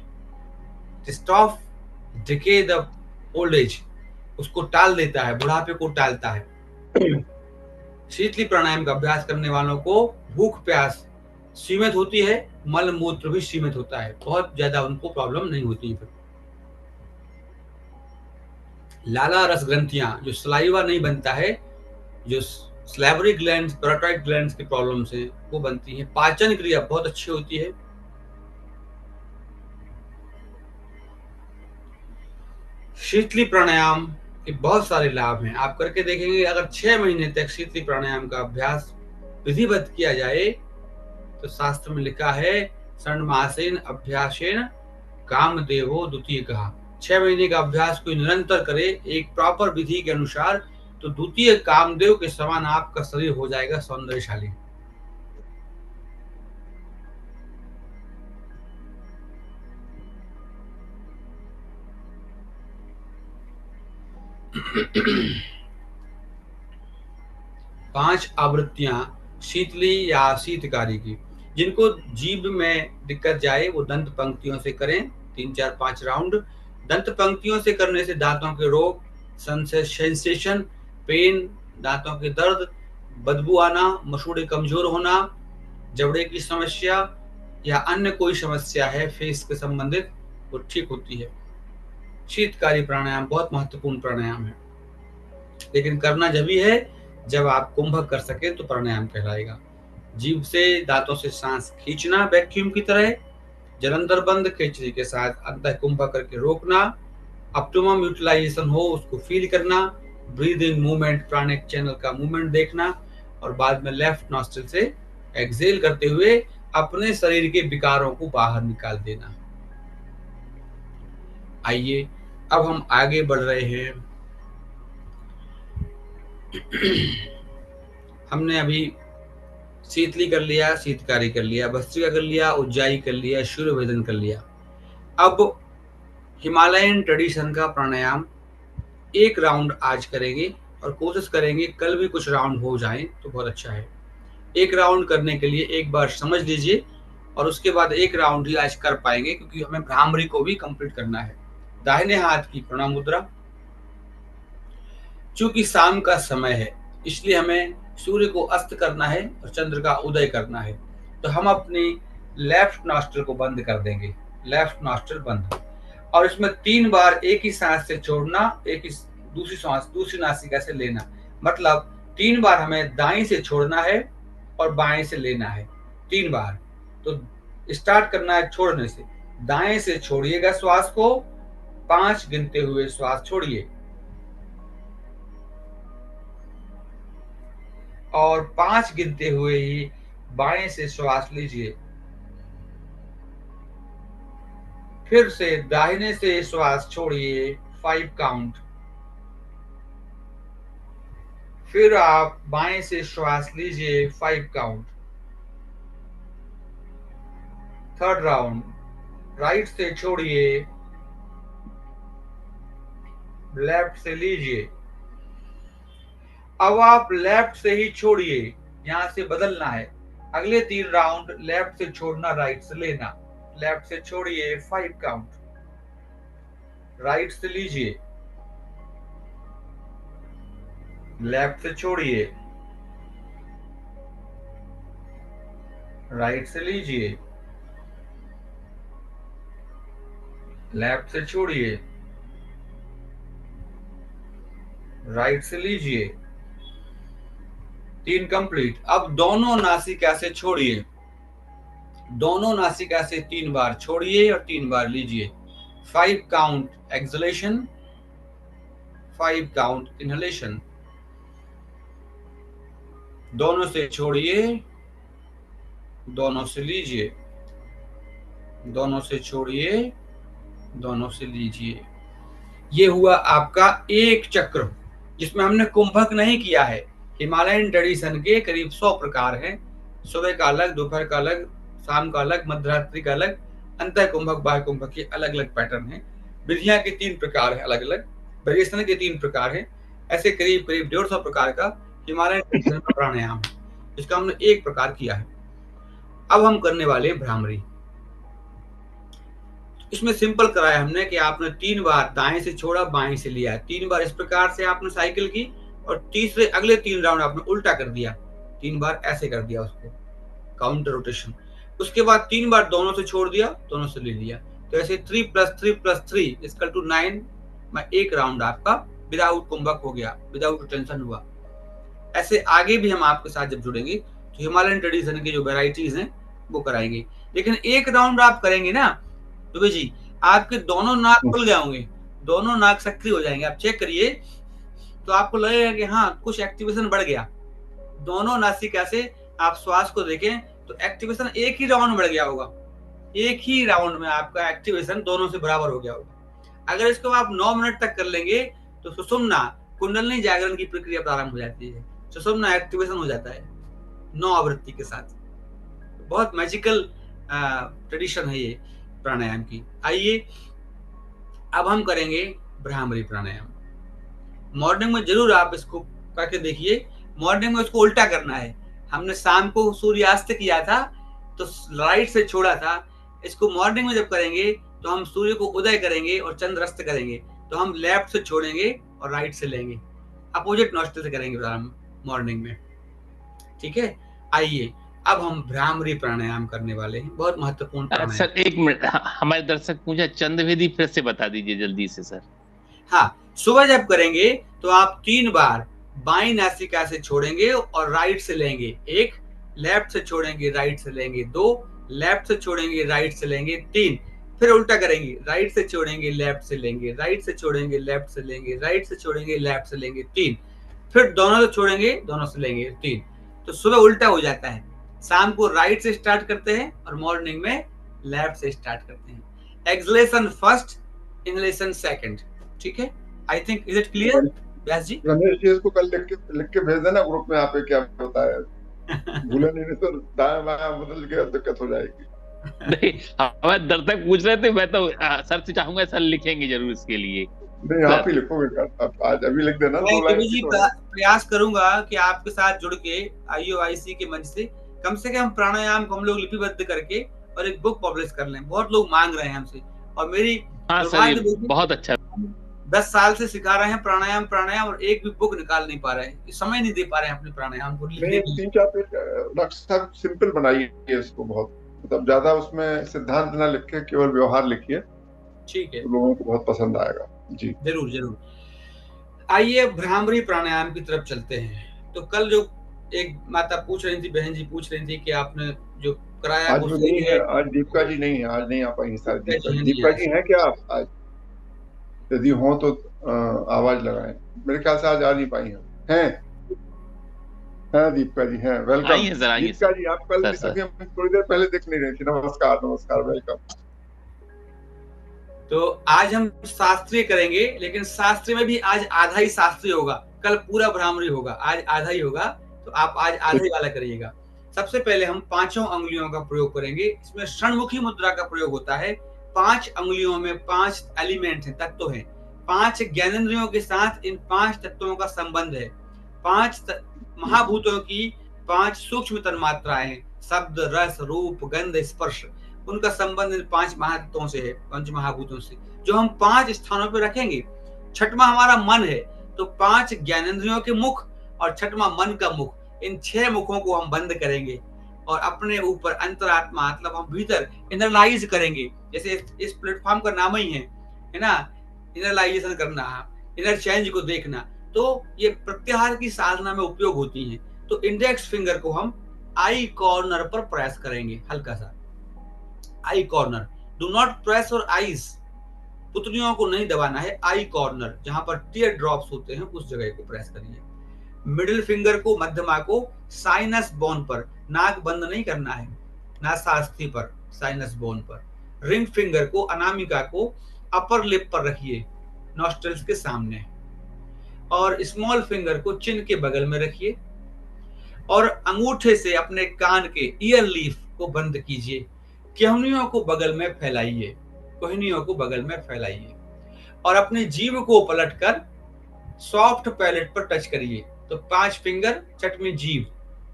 stop decay the old age, उसको टाल देता है, बुढ़ापे को टालता है। शीतली प्राणायाम का अभ्यास करने वालों को भूख प्यास सीमित होती है, मल मूत्र भी सीमित होता है, बहुत ज्यादा उनको प्रॉब्लम नहीं होती है। लाला रस ग्रंथियां, जो सलाइवा नहीं बनता है, जो स्लैवरी ग्लैंड्स, पैराटाइड ग्लैंड्स की प्रॉब्लम से वो बनती है। पाचन क्रिया बहुत अच्छी होती है। शीतली प्राणायाम कि बहुत सारे लाभ हैं। आप करके देखेंगे, अगर 6 महीने तक शीतली प्राणायाम का अभ्यास विधिवत किया जाए तो शास्त्र में लिखा है, षण्मासेन अभ्यासेन कामदेवो द्वितीयकः। 6 महीने का अभ्यास कोई निरंतर करे एक प्रॉपर विधि के अनुसार, तो द्वितीय कामदेव के समान आपका शरीर हो जाएगा सौंदर्यशाली। पांच आवृत्तियां शीतली या शीतकारी की। जिनको जीभ में दिक्कत जाए वो दंत पंक्तियों से करें, 3 4 5 राउंड। दंत पंक्तियों से करने से दांतों के रोग, सेंसेशन, पेन, दांतों के दर्द, बदबू आना, मसूड़े कमजोर होना, जबड़े की समस्या या अन्य कोई समस्या है फेस के संबंधित, वो ठीक होती है। शीतकारी प्राणायाम बहुत महत्वपूर्ण प्राणायाम है, लेकिन करना जब भी है जब आप कुंभक कर सके तो प्राणायाम कहलाएगा। जीभ से दांतों से सांस खींचना वैक्यूम की तरह, जलंधर बंद खिंचड़ी के साथ अंतः कुंभक करके रोकना, ऑप्टिमम यूटिलाइजेशन हो उसको फील करना, ब्रीदिंग मूवमेंट, प्राणिक चैनल का मूवमेंट देखना, और बाद में लेफ्ट नॉस्ट्रिल से एक्सेल करते हुए अपने शरीर के विकारों को बाहर निकाल देना। आइए अब हम आगे बढ़ रहे हैं। हमने अभी शीतली कर लिया, शीतकारी कर लिया, भस्त्रिका कर लिया, उज्जाई कर लिया, सूर्यभेदन कर लिया। अब हिमालयन ट्रेडिशन का प्राणायाम एक राउंड आज करेंगे और कोशिश करेंगे कल भी कुछ राउंड हो जाएं तो बहुत अच्छा है। एक राउंड करने के लिए एक बार समझ लीजिए और उसके बाद एक राउंड ही आज कर पाएंगे, क्योंकि हमें भ्रामरी को भी कंप्लीट करना है। दाहिने हाथ की प्रणाम मुद्रा। चूंकि शाम का समय है इसलिए हमें सूर्य को अस्त करना है और चंद्र का उदय करना है, तो हम अपनी लेफ्ट नॉस्ट्रिल को बंद कर देंगे। लेफ्ट नॉस्ट्रिल बंद, और इसमें 3 बार एक ही सांस से छोड़ना, एक ही दूसरी सांस दूसरी नासिका से लेना। मतलब 3 बार हमें दाएं से छोड़ना है और बाएं से लेना है 3 बार। तो स्टार्ट करना है छोड़ने से। दाएं से छोड़िएगा श्वास को, 5 गिनते हुए श्वास छोड़िए और 5 गिनते हुए ही बाएं से श्वास लीजिए। फिर से दाहिने से श्वास छोड़िए, 5 काउंट। फिर आप बाएं से श्वास लीजिए, 5 काउंट। थर्ड राउंड, राइट से छोड़िए, लेफ्ट से लीजिए। अब आप लेफ्ट से ही छोड़िए, यहां से बदलना है। अगले 3 राउंड लेफ्ट से छोड़ना, राइट से लेना। लेफ्ट से छोड़िए, 5 काउंट। राइट से लीजिए, लेफ्ट से छोड़िए, राइट से लीजिए, लेफ्ट से छोड़िए, राइट से लीजिए। 3 कंप्लीट। अब दोनों नासिका से छोड़िए, दोनों नासिका से 3 बार छोड़िए और 3 बार लीजिए। 5 काउंट एक्सलेशन, 5 काउंट इनहेलेशन। दोनों से छोड़िए, दोनों से लीजिए, दोनों से छोड़िए, दोनों से लीजिए। ये हुआ आपका एक चक्र, जिसमें हमने कुंभक नहीं किया है। हिमालयन ट्रेडिशन के करीब 100 प्रकार हैं। सुबह का अलग, दोपहर का अलग, शाम का अलग, मध्यरात्रि का अलग, अंतर कुंभक, बाह्य कुंभक के अलग अलग पैटर्न हैं। विधियां के 3 प्रकार है, अलग अलग वेरिएशन के 3 प्रकार हैं। ऐसे करीब करीब 150 प्रकार का हिमालयन ट्रेडिशन का प्राणायाम है, जिसका हमने एक प्रकार किया है। अब हम करने वाले हैं भ्रामरी। इसमें सिंपल कराया हमने कि आपने 3 बार दाएं से छोड़ा, बाएं से लिया। 3 बार इस प्रकार से आपने साइकिल की और तीसरे अगले 3 राउंड आपने उल्टा कर दिया, 3 बार ऐसे कर दिया उसको, काउंटर रोटेशन। उसके बाद 3 बार दोनों से छोड़ दिया, दोनों से ले लिया। तो ऐसे 3 + 3 + 3 = 9 में एक राउंड आपका विदाउट कुंभक हो गया, विदाउट टेंशन हुआ। ऐसे आगे भी हम आपके साथ जब जुड़ेंगे तो हिमालयन ट्रेडिशन की जो वेराइटीज हैं वो कराएंगे। लेकिन एक राउंड आप करेंगे ना दुबे जी, आपके दोनों नाक खुल जाएंगे, दोनों नाक सक्रिय हो जाएंगे। आप चेक करिए तो आपको लगेगा कि हाँ कुछ एक्टिवेशन बढ़ गया। दोनों नासिका से आप श्वास को देखें तो एक्टिवेशन एक ही राउंड बढ़ गया होगा, एक ही राउंड में आपका एक्टिवेशन दोनों से बराबर हो गया होगा। अगर इसको आप 9 मिनट तक कर लेंगे तो सुषुम्ना कुंडलिनी जागरण की प्रक्रिया प्रारंभ हो जाती है, सुषुम्ना एक्टिवेशन हो जाता है 9 आवृत्ति के साथ। बहुत मैजिकल ट्रेडिशन है ये प्राणायाम की। आइए अब हम करेंगे भ्रामरी प्राणायाम। मॉर्निंग में जरूर आप इसको करके देखिए। मॉर्निंग में इसको उल्टा करना है। हमने शाम को सूर्यास्त किया था तो राइट से छोड़ा था, इसको मॉर्निंग में जब करेंगे तो हम सूर्य को उदय करेंगे और चंद्रास्त करेंगे, तो हम लेफ्ट से छोड़ेंगे और राइट से लेंगे, अपोजिट नॉस्ट्रिल से करेंगे मॉर्निंग में। ठीक है, आइए अब हम भ्रामरी प्राणायाम करने वाले हैं, बहुत महत्वपूर्ण प्राणायाम। सर एक मिनट, हमारे दर्शक पूछा चंद्रवेदी फिर से बता दीजिए जल्दी से सर। हाँ, सुबह जब करेंगे तो आप 3 बार बाईं नासिका से छोड़ेंगे और राइट से लेंगे, 1 लेफ्ट से छोड़ेंगे राइट से लेंगे, 2 लेफ्ट से छोड़ेंगे राइट से लेंगे, 3 फिर उल्टा करेंगे, राइट से छोड़ेंगे लेफ्ट से लेंगे, राइट से छोड़ेंगे लेफ्ट से लेंगे, राइट से छोड़ेंगे लेफ्ट से लेंगे, 3 फिर दोनों से छोड़ेंगे दोनों से लेंगे, 3। तो सुबह उल्टा हो जाता है, शाम को राइट से स्टार्ट करते हैं और मॉर्निंग में लेफ्ट से स्टार्ट करते हैं। Exhalation first, inhalation second. ठीक है, I think is it clear Vyas ji? Ramesh ji इसको कल लिख के भेज देना ग्रुप में, आप क्या बताया भूले नहीं तो दाएं बाएं बदल के दिक्कत हो जाएगी। नहीं, हमारे दर्शक पूछ रहे थे, मैं तो सर से चाहूंगा सर लिखेंगे जरूर इसके लिए। नहीं आप ही लिखोगे, आप आज अभी लिख देना। मैं जी प्रयास करूंगा कि आपके साथ जुड़ के IOIC के मंच से कम प्राणायाम को हम लोग लिपिबद्ध करके और एक बुक पब्लिश कर लें। बहुत लोग मांग रहे हैं हमसे, और मेरी बहुत अच्छा, 10 साल से सिखा रहे हैं प्राणायाम और एक भी बुक निकाल नहीं पा रहे हैं, समय नहीं दे पा रहे हैं अपने प्राणायाम को लिखने के लिए। 3-4 पेज डॉक्टर साहब सिंपल बनाइए इसको, बहुत मतलब ज्यादा उसमें सिद्धांत ना लिखे, केवल व्यवहार लिखिए। ठीक है, तो लोगों को बहुत पसंद आएगा जी। जरूर जरूर। आइए भ्रामरी प्राणायाम की तरफ चलते हैं। तो कल जो एक माता पूछ रही थी, बहन जी पूछ रही थी कि आपने जो कराया आज नहीं है, आज दीपिका जी नहीं है, आज नहीं आ पाएंगी शायद। दीपिका जी हैं क्या आप आज? यदि हो तो आवाज लगाएं। मेरे ख्याल से आज आ नहीं पाई हैं। दीपिका जी हैं, वेलकम। दीपिका जी आप कल हम थोड़ी देर पहले दिख नहीं रही थी। नमस्कार नमस्कार, वेलकम। तो आज हम शास्त्रीय करेंगे, लेकिन शास्त्रीय में भी आज आधा ही शास्त्रीय होगा, कल पूरा भ्रामरी होगा, आज आधा ही होगा। तो आप आज आधा ही वाला करिएगा। सबसे पहले हम 5 अंगुलियों का प्रयोग करेंगे। इसमें षण्मुखी मुद्रा का प्रयोग होता है। 5 अंगुलियों में 5 एलिमेंट हैं, तत्व हैं। 5 ज्ञानेंद्रियों के साथ इन 5 तत्वों का संबंध है। 5 महाभूतों की 5 सूक्ष्म तन्मात्राएं हैं, शब्द, रस, रूप, गंध, स्पर्श। उनका संबंध इन 5 महातत्वों से है, 5 महाभूतों से, जो हम 5 स्थानों पर रखेंगे। छठवां हमारा मन है, तो 5 ज्ञानेंद्रियों के मुख और छठवां मन का मुख, इन 6 मुखों को हम बंद करेंगे और अपने ऊपर अंतरात्मा, मतलब हम भीतर इनरलाइज करेंगे। जैसे इस प्लेटफॉर्म का नाम ही है ना, इनरलाइजेशन करना, इनर चेंज को देखना। तो ये प्रत्याहार की साधना में उपयोग होती है। तो इंडेक्स फिंगर को हम आई कॉर्नर पर प्रेस करेंगे, हल्का सा eye corner. Do not press your eyes, पुतलियों को नहीं दबाना है। आई कॉर्नर, जहां पर टीयर ड्रॉप्स होते हैं, उस जगह को प्रेस करिए। मिडिल फिंगर को, मध्यमा को साइनस बोन पर, नाक बंद नहीं करना है, नासास्थि पर, साइनस बोन पर। रिंग फिंगर को, अनामिका को अपर लिप पर रखिए, नॉस्ट्रिल्स के सामने। और स्मॉल फिंगर को चिन के बगल में रखिए और अंगूठे से अपने कान के ईयर लीफ को बंद कीजिए। कोहनियों को बगल में फैलाइए, कोहनियों को बगल में फैलाइए और अपने जीभ को पलटकर सॉफ्ट पैलेट पर टच करिए। तो 5 फिंगर, छठवीं जीभ,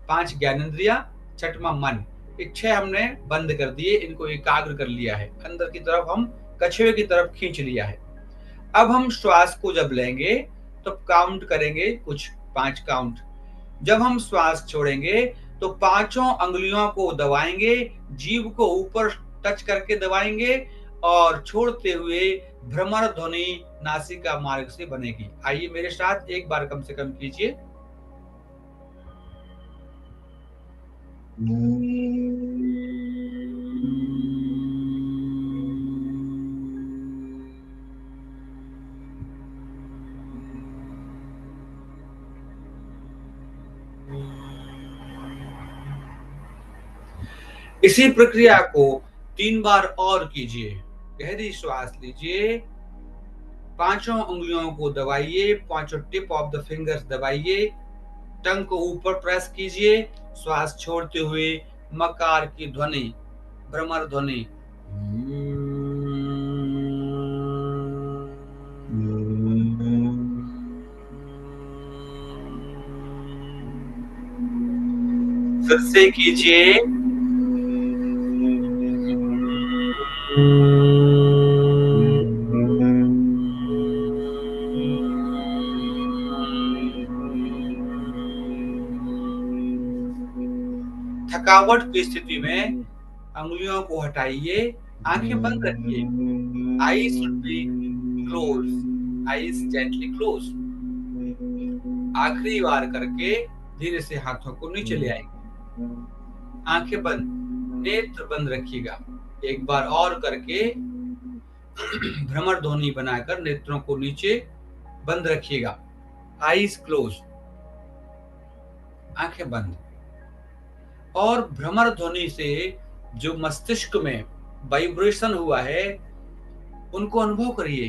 5 ज्ञानेंद्रिया, छठवां मन, ये 6 हमने बंद कर दिए, इनको एकाग्र कर लिया है, अंदर की तरफ हम कछुए की तरफ खींच लिया है। अब हम श्वास को जब लेंगे तो काउंट करेंगे कुछ 5 काउंट। जब हम श्वास छोड़ेंगे तो 5 अंगुलियों को दबाएंगे, जीभ को ऊपर टच करके दबाएंगे और छोड़ते हुए भ्रमर ध्वनि नासिका मार्ग से बनेगी। आइए मेरे साथ एक बार कम से कम कीजिए। इसी प्रक्रिया को 3 बार और कीजिए। गहरी श्वास लीजिए, पांचों उंगलियों को दबाइए, पांचों टिप ऑफ द फिंगर्स दबाइए, टंग को ऊपर प्रेस कीजिए, श्वास छोड़ते हुए मकार की ध्वनि, भ्रमर ध्वनि फिर से कीजिए। थकावट की स्थिति में अंगुलियों को हटाइए, आंखें बंद रखिए। Eyes should be close, eyes gently close. आखिरी बार करके धीरे से हाथों को नीचे ले आएंगे, आंखें बंद, नेत्र बंद रखिएगा। एक बार और करके भ्रमर ध्वनि बनाकर नेत्रों को नीचे बंद रखिएगा, आईज क्लोज, आंखें बंद। और भ्रमर ध्वनि से जो मस्तिष्क में वाइब्रेशन हुआ है उनको अनुभव करिए।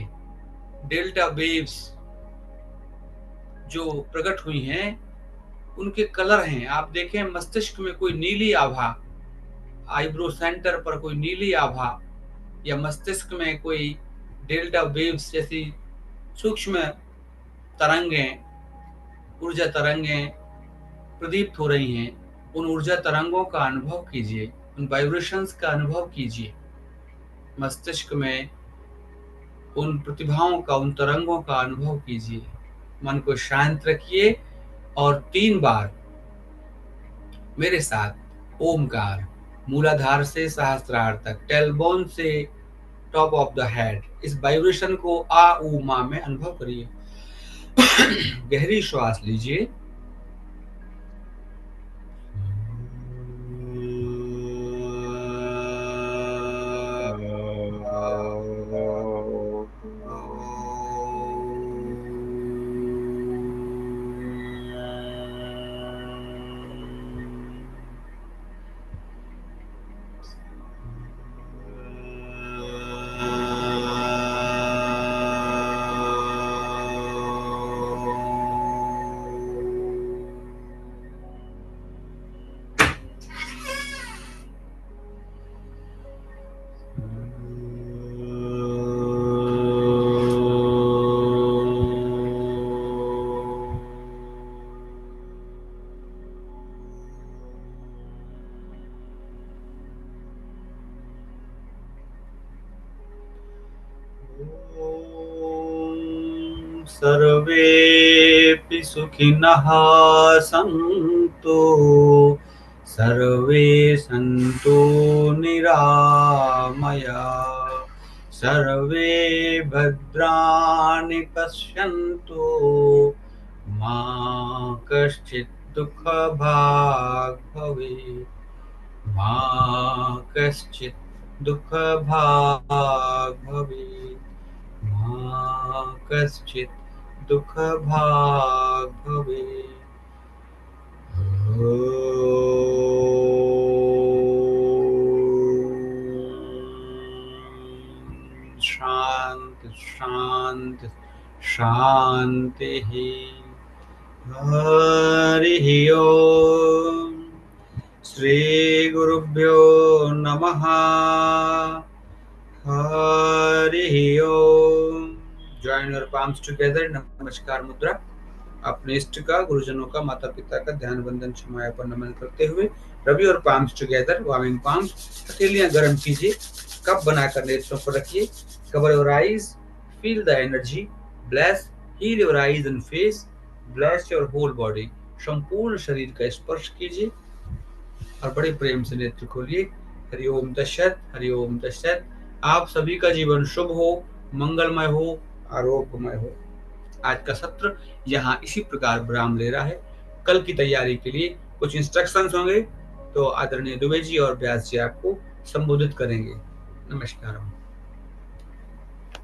डेल्टा वेव्स जो प्रकट हुई हैं उनके कलर हैं, आप देखें मस्तिष्क में कोई नीली आभा, आईब्रो सेंटर पर कोई नीली आभा, या मस्तिष्क में कोई डेल्टा वेव्स जैसी सूक्ष्म तरंगें, ऊर्जा तरंगें प्रदीप्त हो रही हैं। उन ऊर्जा तरंगों का अनुभव कीजिए, उन वाइब्रेशंस का अनुभव कीजिए। मस्तिष्क में उन प्रतिभाओं का, उन तरंगों का अनुभव कीजिए। मन को शांत रखिए और 3 बार मेरे साथ ओमकार, मूलाधार से सहस्त्रार तक, टेलबोन से टॉप ऑफ द हेड, इस वाइब्रेशन को आ ऊ मा में अनुभव करिए। गहरी श्वास लीजिए, सर्वेऽपि सुखिनः सन्तु, सर्वे सन्तु निरामयाः, सर्वे भद्राणि पश्यन्तु, मा कश्चित् दुःखभाग् भवेत्, मा कश्चित् दुःखभाग् भवेत्, मा कश्चित् दुःखभाग् भवेत्। शांति शांति शांतिः। हरिः ओम्। श्री गुरुभ्यो नमः। हरिः ओम्। Join your palms together, नमस्कार मुद्रा। अपने इष्ट का, गुरुजनों का, माता पिता का ध्यान वंदन क्षमाया पर नमन करते हुए rub your palms together, warming palms, हथेलियां गर्म कीजिए, कप बनाकर नेत्रों पर रखिए, cover your eyes, feel the energy, bless, heal your eyes and face, bless your whole body, संपूर्ण शरीर का स्पर्श कीजिए और बड़े प्रेम से नेत्र खोलिए। हरिओम तत्सत, हरिओम तत्सत। आप सभी का जीवन शुभ हो, मंगलमय हो, आरोग्यमय हो। आज का सत्र यहाँ इसी प्रकार विराम ले रहा है। कल की तैयारी के लिए कुछ इंस्ट्रक्शंस होंगे तो आदरणीय दुबे जी और व्यास जी आपको संबोधित करेंगे। नमस्कार।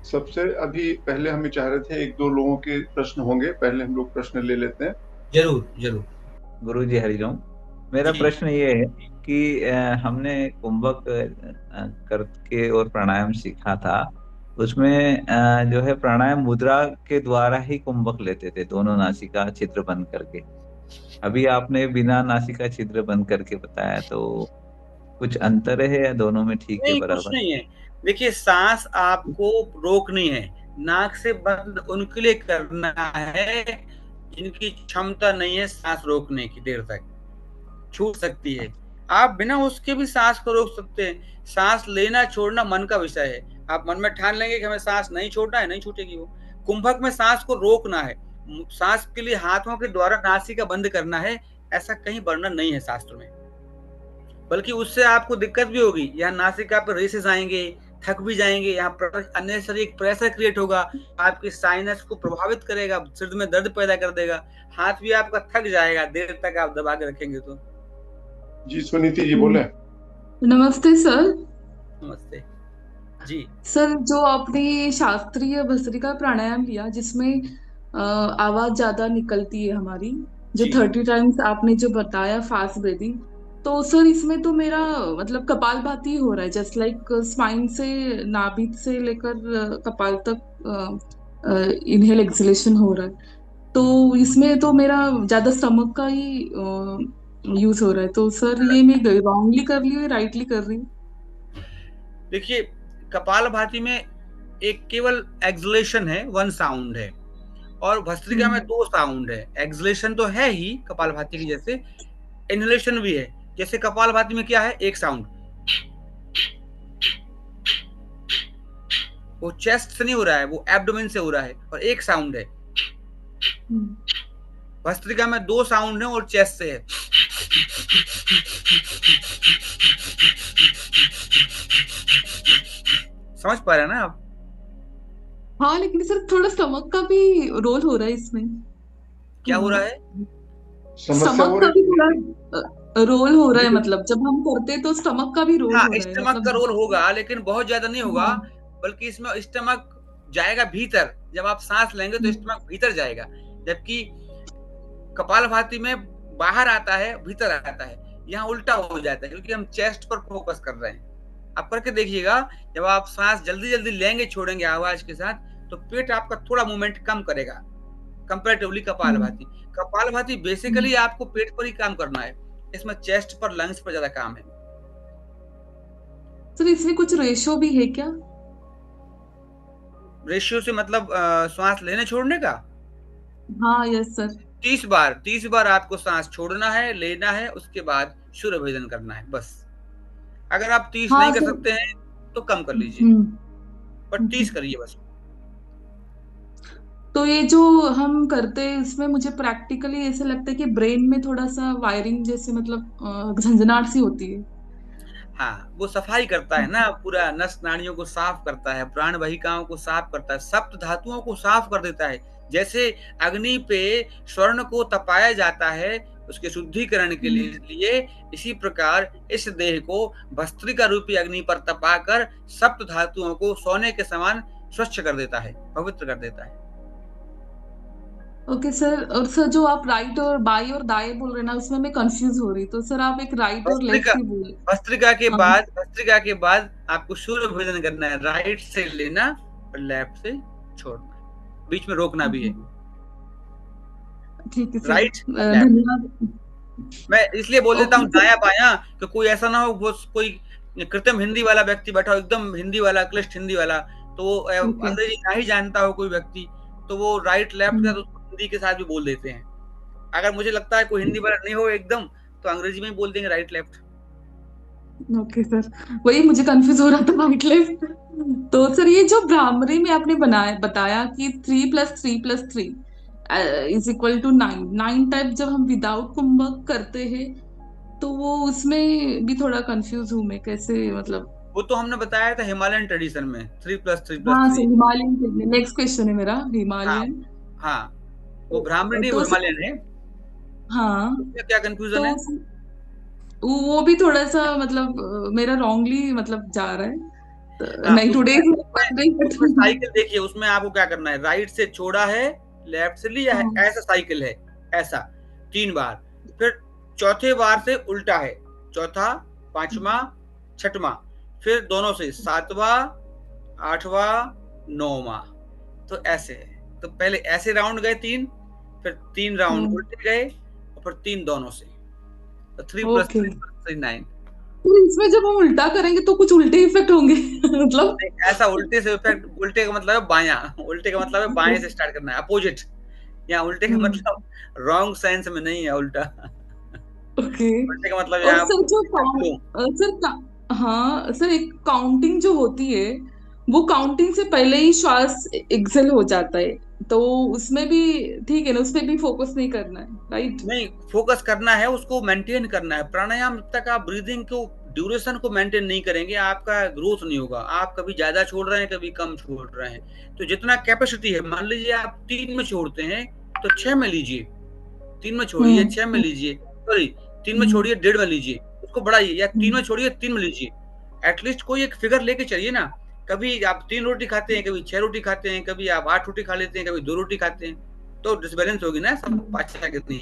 सबसे अभी पहले हम चाह रहे थे 1-2 लोगों के प्रश्न होंगे, पहले हम लोग प्रश्न ले लेते हैं। जरूर जरूर। गुरु जी हरिओम। मेरा जी प्रश्न ये है कि हमने कुंभक करके और प्राणायाम सीखा था, उसमें जो है प्राणायाम मुद्रा के द्वारा ही कुंभक लेते थे, दोनों नासिका छिद्र बंद करके। अभी आपने बिना नासिका छिद्र बंद करके बताया, तो कुछ अंतर है या दोनों में ठीक है नहीं, कुछ बराबर? नहीं है। देखिए, सांस आपको रोकनी है, नाक से बंद उनके लिए करना है जिनकी क्षमता नहीं है सांस रोकने की, देर तक छूट सकती है। आप बिना उसके भी सांस को रोक सकते हैं। सांस लेना छोड़ना मन का विषय है। आप मन में ठान लेंगे कि हमें सांस नहीं छोड़ना है, नहीं छूटेगी वो। कुंभक में सांस को रोकना है, सांस के लिए हाथों के द्वारा नासिका बंद करना है, ऐसा कहीं वर्णन नहीं है शास्त्र में। बल्कि उससे आपको दिक्कत भी होगी, यहाँ नासिका पर रेसेस आएंगे, थक भी जाएंगे, यहाँ अननेसेसरी एक प्रेशर क्रिएट होगा, आपकी साइनस को प्रभावित करेगा, सिर में दर्द पैदा कर देगा, हाथ भी आपका थक जाएगा देर तक आप दबा के रखेंगे तो। जी सुनीति जी बोले। नमस्ते सर। नमस्ते जी। सर, जो आपने शास्त्रीय भस्त्रिका प्राणायाम लिया जिसमें आवाज ज्यादा निकलती है हमारी, जो जी 30 टाइम्स आपने जो बताया फास्ट ब्रीदिंग, तो सर इसमें तो मेरा मतलब कपालभाति हो रहा है, जस्ट लाइक स्पाइन से, नाभि से लेकर कपाल तक इनहेल एक्सलेशन हो रहा है। तो इसमें तो मेरा ज्यादा स्टमक का ही यूज हो रहा है। तो सर ये मैं रॉन्गली कर रही हूँ या राइटली कर रही हूँ? देखिए, कपालभाति में एक केवल एक्सलेशन है, वन साउंड है, और भस्त्रिका में 2 साउंड है। एक्सलेशन तो है ही कपालभाति की जैसे, इनहेलेशन भी है। जैसे कपालभाति में क्या है, एक साउंड, वो चेस्ट से नहीं हो रहा है, वो एब्डोमेन से हो रहा है, और एक साउंड है। भस्त्रिका में 2 साउंड है और चेस्ट से है। समझ पा रहे हैं ना आप? हाँ, लेकिन सर थोड़ा स्टमक का भी रोल हो रहा है इसमें। क्या हो रहा है? समस्या स्टमक हो का भी रही है। थोड़ा रोल हो रहा है, मतलब जब हम करते हैं तो स्टमक का भी रोल हाँ, हो रहा है, स्टमक मतलब का रोल होगा, लेकिन बहुत ज्यादा नहीं होगा, हाँ। बल्कि इसमें स्टमक जाएगा भीतर। जब आप सांस लेंगे तो स्टमक भीतर जाएगा, जबकि कपालभाति में बाहर आता है, भीतर आता है। यहाँ उल्टा हो जाता है, क्योंकि हम चेस्ट पर फोकस कर रहे हैं। आप करके देखिएगा, जब आप सांस जल्दी जल्दी लेंगे छोड़ेंगे आवाज के साथ, तो पेट आपका थोड़ा मूवमेंट कम करेगा कंपैरेटिवली कपालभाति। कपालभाति बेसिकली आपको पेट पर ही काम करना है, इसमें चेस्ट पर, लंग्स पर ज्यादा काम है। सर इसमें कुछ रेशो भी है क्या? रेशियो से मतलब सांस लेने छोड़ने का? हाँ, यस सर। 30 बार आपको सांस छोड़ना है, लेना है, उसके बाद सूर्य भेदन करना है, बस। अगर आप 30 हाँ, नहीं कर सर। सकते हैं तो कम कर लीजिए, पर 30 करिए बस। तो ये जो हम करते हैं इसमें मुझे प्रैक्टिकली ऐसे लगता है कि ब्रेन में थोड़ा सा वायरिंग जैसे मतलब झंझनाहट सी होती है। हाँ, वो सफाई करता है ना, पूरा नस नाड़ियों को साफ करता है, प्राण वाहिकाओं को साफ करता है, सप्त धातुओं को साफ कर देता है। जैसे अग्नि पे स्वर्ण को तपाया जाता है उसके शुद्धिकरण के लिए, इसी प्रकार इस देह को भस्त्रिका रूपी अग्नि पर तपाकर सप्त धातुओं को सोने के समान स्वच्छ कर देता है, पवित्र कर देता है। Okay sir. और सर जो आप राइट और बाई और दाएं बोल रहे हैं ना, उसमें मैं कंफ्यूज हो रही, तो सर आप एक राइट और लेफ्ट ही बोले। भस्त्रिका हाँ। के बाद आपको सूर्य भेदन करना है, राइट से लेना और लेफ्ट से छोड़ना है, बीच में रोकना भी है। ठीक है सर, राइट, धन्यवाद। मैं इसलिए बोल देता हूँ ओके सर। दाया बाया, कि कोई ऐसा ना हो वो कोई कृत्रिम हिंदी वाला व्यक्ति बैठा हो, एकदम हिंदी वाला, क्लिष्ट हिंदी वाला, तो वो ओके। अंग्रेजी ना ही जानता हो कोई व्यक्ति, तो वो राइट लेफ्ट का तो हिंदी के साथ भी बोल देते हैं। अगर मुझे लगता है कोई हिंदी वाला नहीं हो एकदम, तो अंग्रेजी में ही बोल देंगे राइट लेफ्ट। ओके सर, वही मुझे कंफ्यूज हो रहा था राइट लेफ्ट। तो सर ये जो भ्रामरी में आपने बताया कि 3 + 3 + 3 = 9 टाइप, जब हम विदाउट कुंभक करते हैं तो वो उसमें भी थोड़ा कंफ्यूज हूँ मैं, कैसे मतलब। वो तो हमने बताया था हिमालयन ट्रेडिशन में 3 + 3 हाँ + सर, 3। हिमालयन नेक्स्ट क्वेश्चन है मेरा, हाँ, हिमालयन। हाँ, वो ब्राह्मणी नहीं, वो तो हिमालयन है। हाँ, उसमें क्या कंफ्यूजन तो है? वो भी थोड़ा सा मतलब मेरा रॉन्गली मतलब जा रहा है, तो हाँ, नहीं टुडे उसमें साइकिल देखिए, उसमें आपको क्या करना है, राइट से छोड़ा है, लेफ्ट से लिया है, ऐसा साइकिल है, ऐसा 3 बार, फिर चौथे बार से उल्टा है, चौथा, पांचवा, छठवां, फिर दोनों से सातवां, आठवां, नौवां। तो ऐसे है। तो पहले ऐसे राउंड गए 3, फिर 3 राउंड उल्टे गए और फिर 3 दोनों से। तो 3 + 3 + 3 9। तो इसमें जब हम उल्टा करेंगे तो कुछ उल्टे इफेक्ट होंगे मतलब ऐसा उल्टे से इफेक्ट, उल्टे का मतलब है बायां, उल्टे का मतलब है बाएं से स्टार्ट करना है, अपोजिट। यहाँ उल्टे का मतलब रॉन्ग सेंस में नहीं है उल्टा। ओके। उल्टे का मतलब और यहाँ सर जो हाँ सर, एक काउंटिंग जो होती है वो काउंटिंग से पहले ही श्वास एक्सेल हो जाता है, तो उसमें भी ठीक है ना, उस पर भी फोकस नहीं करना है, राइट? नहीं, फोकस करना है, उसको मेंटेन करना है। प्राणायाम जब तक आप ब्रीदिंग को ड्यूरेशन को मेंटेन नहीं करेंगे, आपका ग्रोथ नहीं होगा। आप कभी ज्यादा छोड़ रहे हैं, कभी कम छोड़ रहे हैं। तो जितना कैपेसिटी है, मान लीजिए आप 3 में छोड़ते हैं तो 6 में लीजिए, 3 में छोड़िए 6 में लीजिए, सॉरी 3 में छोड़िए 1.5 में लीजिए, उसको बढ़ाइए, या 3 में छोड़िए 3 में लीजिए। एटलीस्ट कोई एक फिगर लेके चलिए ना। कभी आप 3 रोटी खाते हैं, कभी 6 रोटी खाते हैं, कभी आप 8 रोटी खा लेते हैं, कभी 2 रोटी खाते हैं, तो डिसबैलेंस होगी ना, सब पाचन कितनी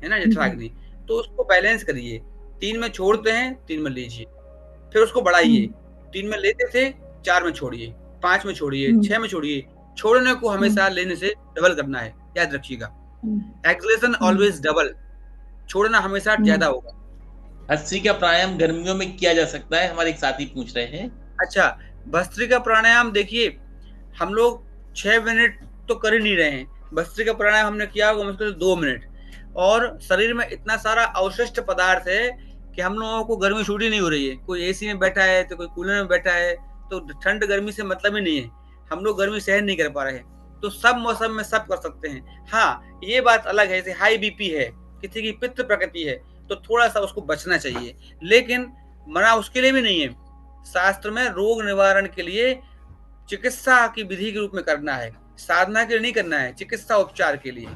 है ना, जठराग्नि। तो उसको बैलेंस करिए। 3 में छोड़ते हैं, 3 में लीजिए, फिर उसको बढ़ाइए। 3 में लेते थे, 4 में छोड़िए, 5 में छोड़िए, 6 में छोड़िए। छोड़ने को हमेशा लेने से डबल करना है, याद रखिएगा। एक्सलेशन ऑलवेज डबल, छोड़ना हमेशा ज्यादा होगा। भस्त्रिका प्राणायाम गर्मियों में किया जा सकता है, हमारे एक साथी पूछ रहे हैं। अच्छा, भस्त्रिका प्राणायाम देखिए, हम लोग 6 मिनट तो कर ही नहीं रहे हैं। भस्त्रिका प्राणायाम हमने किया होगा मुश्किल 2 मिनट, और शरीर में इतना सारा अवशिष्ट पदार्थ है कि हम लोगों को गर्मी छूटी नहीं हो रही है। कोई एसी में बैठा है तो कोई कूलर में बैठा है, तो ठंड गर्मी से मतलब ही नहीं है। हम लोग गर्मी सहन नहीं कर पा रहे हैं। तो सब मौसम में सब कर सकते हैं। हाँ, ये बात अलग है, जैसे हाई बीपी है, किसी की पित्त प्रकृति है, तो थोड़ा सा उसको बचना चाहिए, लेकिन मना उसके लिए भी नहीं है। शास्त्र में रोग निवारण के लिए चिकित्सा की विधि के रूप में करना है, साधना के लिए नहीं करना है, चिकित्सा उपचार के लिए।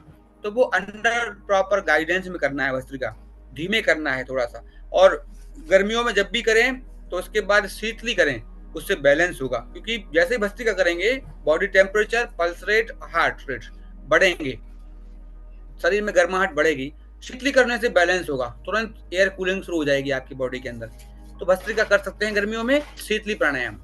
तो वो अंडर प्रॉपर गाइडेंस में करना है। भस्त्रिका धीमे करना है थोड़ा सा, और गर्मियों में जब भी करें तो उसके बाद शीतली करें, उससे बैलेंस होगा। क्योंकि जैसे ही भस्त्रिका करेंगे, body temperature, pulse rate, heart rate बढ़ेंगे, शरीर में गर्माहट बढ़ेगी। शीतली करने से बैलेंस होगा, तुरंत एयर कूलिंग शुरू हो जाएगी आपकी बॉडी के अंदर। तो भस्त्रिका कर सकते हैं गर्मियों में, शीतली प्राणायाम।